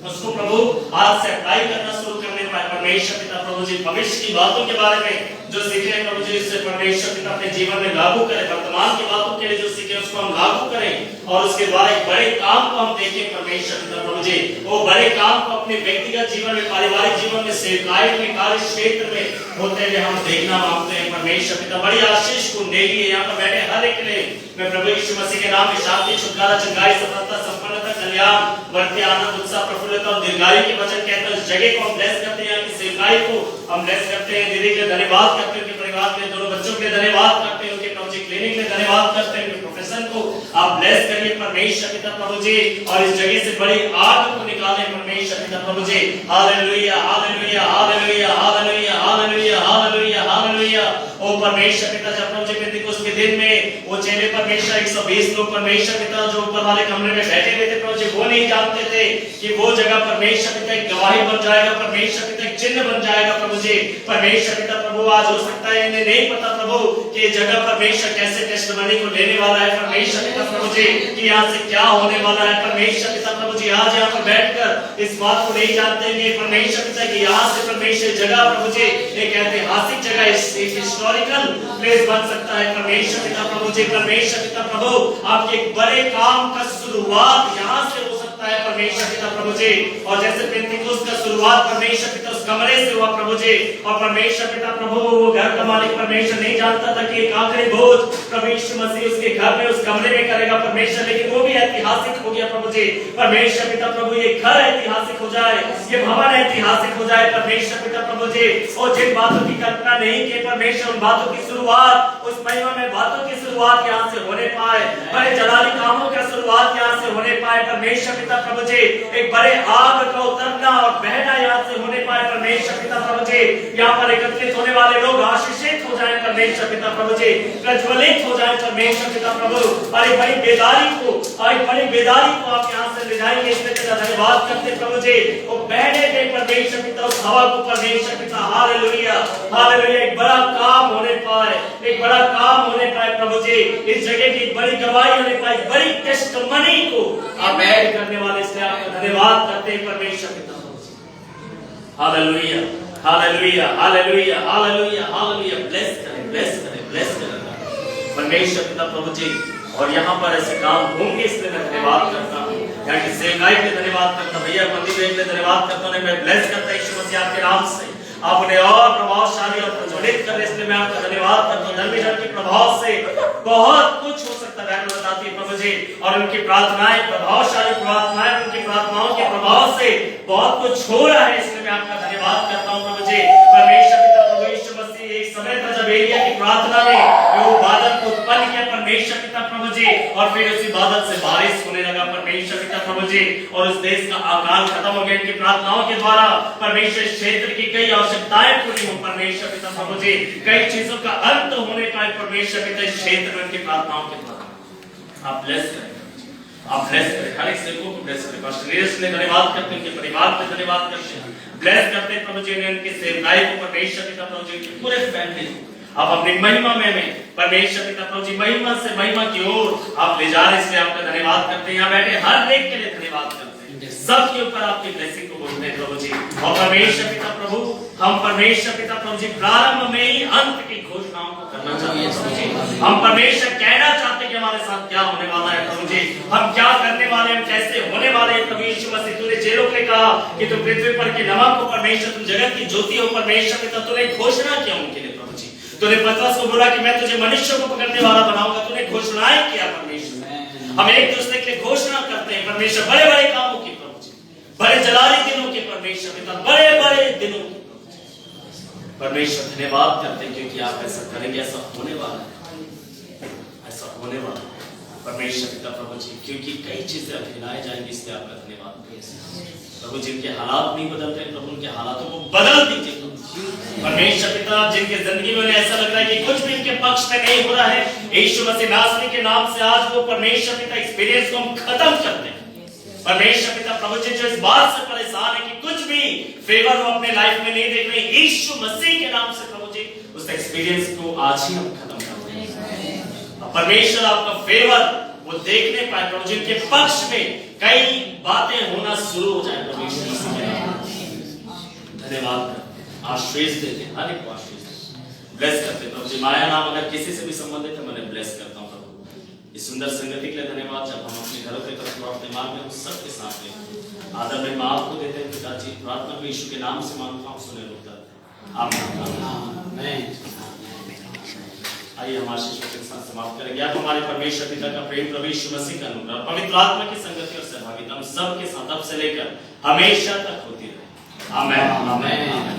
उसको प्रभु आज से अप्लाई करना शुरू करने पाए परमेश्वर पिता प्रभु जी। भविष्य की बातों के बारे में जो सीखे हैं प्रभु जी, इससे परमेश्वर पिता अपने जीवन में लागू करें। वर्तमान की बातों के लिए जो सीखे उसको हम लागू करें, और उसके द्वारा एक बड़े काम को हम देखें परमेश्वर पिता प्रभु जी। वो बड़े काम को अपने व्यक्तिगत जीवन में, पारिवारिक जीवन में, सेवकाई में, कार्य क्षेत्र में होते हुए हम देखना मांगते हैं परमेश्वर पिता। बड़ी आशीष को दे दिए यहाँ पर बैठे हर एक ने। मैं प्रभु यीशु मसीह के नाम में शांति, छुटकारा, चंगाई, सफलता, संपन्नता, कल्याण, बढ़ते आनंद, उत्साह, प्रफुल्लता और दीर्घायु के वचन कहते हैं। इस जगह को हम ब्लेस करते हैं, कि सेवकाई को हम ब्लेस करते हैं। दीदी के लिए धन्यवाद करते हैं, उनके परिवार के दोनों बच्चों के लिए धन्यवाद करते हैं, उनके प्रभु जी क्लिनिक के लिए धन्यवाद करते हैं, उनके प्रोफेशन को आप ब्लेस करिए परमेश्वर पिता प्रभु जी, और इस जगह से बड़ी आग को निकाले परमेश्वर पिता प्रभु जी। Hallelujah, hallelujah, hallelujah, hallelujah, hallelujah, hallelujah, hallelujah. ओ परमेश्वर पिता, जब प्रभु जी पेंतिकोस्त के दिन में वो चेले परमेश्वर 120 लोग परमेश्वर पिता जो ऊपर वाले कमरे में बैठे हुए थे प्रभु जी, वो नहीं जानते थे कि वो जगह परमेश्वर पिता एक गवाही बन जाएगा, परमेश्वर पिता एक चिन्ह बन जाएगा प्रभु जी। परमेश्वर पिता प्रभु आज हो सकता है इन्हें नहीं पता प्रभु कि ये जगह परमेश्वर कैसे टेस्टमनी को लेने वाला है परमेश्वर पिता प्रभु जी, कि यहाँ से क्या होने वाला है परमेश्वर पिता प्रभु जी। आज यहाँ पर बैठकर इस बात को नहीं जानते हैं परमेश्वर पिता कि यहाँ से परमेश्वर जगह प्रभु जी एक ऐतिहासिक जगह, हिस्टोरिकल प्लेस बन सकता है परमेश्वर पिता प्रभु जी। परमेश्वर पिता प्रभु आपके एक बड़े काम का शुरुआत यहाँ से हो सकता है परमेश्वर पिता प्रभु जी। और जैसे पेंतिकोस्त का शुरुआत परमेश्वर पिता उस कमरे से हुआ प्रभु जी, और परमेश्वर पिता प्रभु वो घर का मालिक परमेश्वर नहीं जानता था कि एक आखिरी बोझ प्रभु यीशु मसीह उसके घर में उस कमरे में करेगा परमेश्वर, लेकिन वो भी ऐतिहासिक हो गया प्रभु जी। परमेश्वर पिता प्रभु ये घर ऐतिहासिक हो जाए, ये भवन ऐतिहासिक हो जाए परमेश्वर पिता प्रभु जी। और जिन बातों की कल्पना नहीं की परमेश्वर, उन बातों की शुरुआत, उस महिमा में बातों की शुरुआत यहाँ से होने पाए, बड़े जलाली कामों का शुरुआत यहाँ से होने पाए परमेश्वर पिता पिता प्रभु जी एक बड़े आग का उतरना और बहना यहाँ से होने पाए परमेश्वर पिता प्रभु जी। यहाँ पर एकत्रित होने वाले लोग आशीषित हो जाए परमेश्वर पिता प्रभु जी, प्रज्वलित हो जाए परमेश्वर पिता प्रभु। और एक बड़ी बेदारी को आप यहाँ से ले जाएंगे, इसमें तेरा धन्यवाद करते प्रभु जी। वो बहने दे परमेश्वर पिता उस हवा को परमेश्वर पिता। Hallelujah hallelujah. एक बड़ा काम होने पाए, एक बड़ा काम होने पाए प्रभु जी। इस जगह की बड़ी गवाही होने पाए, बड़ी टेस्टमनी को आप ऐड करने वाले, इसलिए आपका धन्यवाद करते हैं परमेश्वर पिता। Hallelujah hallelujah hallelujah hallelujah hallelujah. Bless करें ब्लेस करें ब्लेस करें परमेश्वर पिता प्रभु जी। और यहाँ पर ऐसे काम होंगे, इसलिए मैं धन्यवाद करता हूँ। यहाँ की सेवकाई पे धन्यवाद करता हूँ, भैया मंदिर पे धन्यवाद करता हूँ। मैं ब्लेस करता हूँ यीशु मसीह आपके नाम से। आप उन्हें और प्रभावशाली और प्रज्वलित करें, इसलिए मैं आपका धन्यवाद करता हूँ। धर्मी जन के प्रभाव से बहुत कुछ हो सकता है बाइबल बताती है प्रभु जी। और उनकी प्रार्थनाएं प्रभावशाली प्रार्थनाएं, उनकी प्रार्थनाओं के प्रभाव से बहुत कुछ हो रहा है, इसलिए मैं आपका धन्यवाद करता हूँ प्रभु जी। परमेश्वर पिता प्रभु यीशु मसीह एक समय था जब एलिया की प्रार्थना में वो बादल को उत्पन्न किया परमेश्वर पिता प्रभु जी, और फिर उसी बादल से बारिश होने लगा परमेश्वर पिता प्रभु जी। और उस देश का अकाल खत्म हो गया इनकी प्रार्थनाओं के द्वारा। परमेश्वर क्षेत्र की कई आवश्यकताएं पूरी हो परमेश्वर पिता प्रभु जी, कई चीजों का अंत होने पाए परमेश्वर पिता इस क्षेत्र में उनकी प्रार्थनाओं के द्वारा। आप ब्लेस करें, आप ब्लेस करें, हर एक सेवकों को ब्लेस करें। पास्टर नीरज ने धन्यवाद करते हैं, उनके परिवार पे धन्यवाद करते हैं, ब्लेस करते हैं प्रभु जी ने उनके सेवकाई को परमेश्वर पिता प्रभु जी, पूरे फैमिली आप अपनी महिमा में परमेश्वर पिता प्रभु जी महिमा से महिमा की ओर आप ले जा रहे, इसलिए आपका धन्यवाद करते हैं। यहाँ बैठे हर एक के लिए धन्यवाद करते हैं, सबके ऊपर आपकी ब्लेसिंग को बोलते हैं प्रभु जी। और परमेश्वर पिता प्रभु, हम परमेश्वर पिता प्रभु जी प्रारंभ में ही अंत की घोषणाओं को करना चाहते हैं प्रभु जी। हम परमेश्वर कहना चाहते हैं कि हमारे साथ क्या होने वाला है प्रभु जी, हम क्या करने वाले हैं, कैसे होने वाले हैं प्रभु यीशु मसीह। तूने चेलों के कहा कि तू पृथ्वी पर के नमक हो परमेश्वर, तुम जगत की ज्योति हो परमेश्वर पिता। तूने घोषणा किया उनके लिए प्रभु जी। तूने पतरस को बोला कि मैं तुझे मनुष्यों को पकड़ने वाला बनाऊंगा, तूने घोषणाएं किया परमेश्वर। हम एक दूसरे के लिए घोषणा करते हैं परमेश्वर, बड़े बड़े कामों की प्रभु जी, बड़े जलाली दिनों के परमेश्वर पिता, बड़े बड़े दिनों की परमेश्वर। धन्यवाद करते हैं क्योंकि आप ऐसा करेंगे, ऐसा होने वाला है, ऐसा होने वाला है परमेश्वर पिता प्रभु जी। क्योंकि कई चीजें अब हिलाए जाएंगी, इसलिए आपका धन्यवाद प्रभु। जिनके हालात नहीं बदल रहे प्रभु, उनके हालातों को बदल दीजिए परमेश्वर पिता। जिनके जिंदगी में ऐसा लग रहा है कि कुछ भी इनके पक्ष में नहीं हो रहा है, यीशु मसीह नासरी के नाम से आज वो परमेश्वर पिता एक्सपीरियंस को हम खत्म करते हैं परमेश्वर पिता प्रभु जी। जो इस बात से परेशान है कि कुछ भी फेवर वो अपने लाइफ में नहीं देख रहे, यीशु मसीह के नाम से प्रभु जी उस एक्सपीरियंस को आज ही हम खत्म करते हैं। परमेश्वर आपका फेवर वो देखने पाए प्रभु जी, के पक्ष में कई बातें होना शुरू हो जाए परमेश्वर मसीह के नाम। धन्यवाद करते, आशीष देते, हर एक को आशीष ब्लेस करते प्रभु जी। माया नाम अगर किसी से भी संबंधित है, मैं ब्लेस करता हूँ प्रभु। इस सुंदर संगति के लिए धन्यवाद। जब हम अपने घरों के तरफ लौटते मार्ग में हम सबके साथ में आदर में मां आपको देते हैं पिताजी। प्रार्थना को यीशु के नाम से मांगता हूँ, सुने रुकता। आमीन। आइए हम आशीष के साथ समाप्त करेंगे। आप हमारे परमेश्वर पिता का प्रेम, प्रभु यीशु मसीह का अनुग्रह, पवित्र आत्मा की संगति और सहभागिता हम सबके साथ अब से लेकर हमेशा तक होती रहे। आमीन आमीन।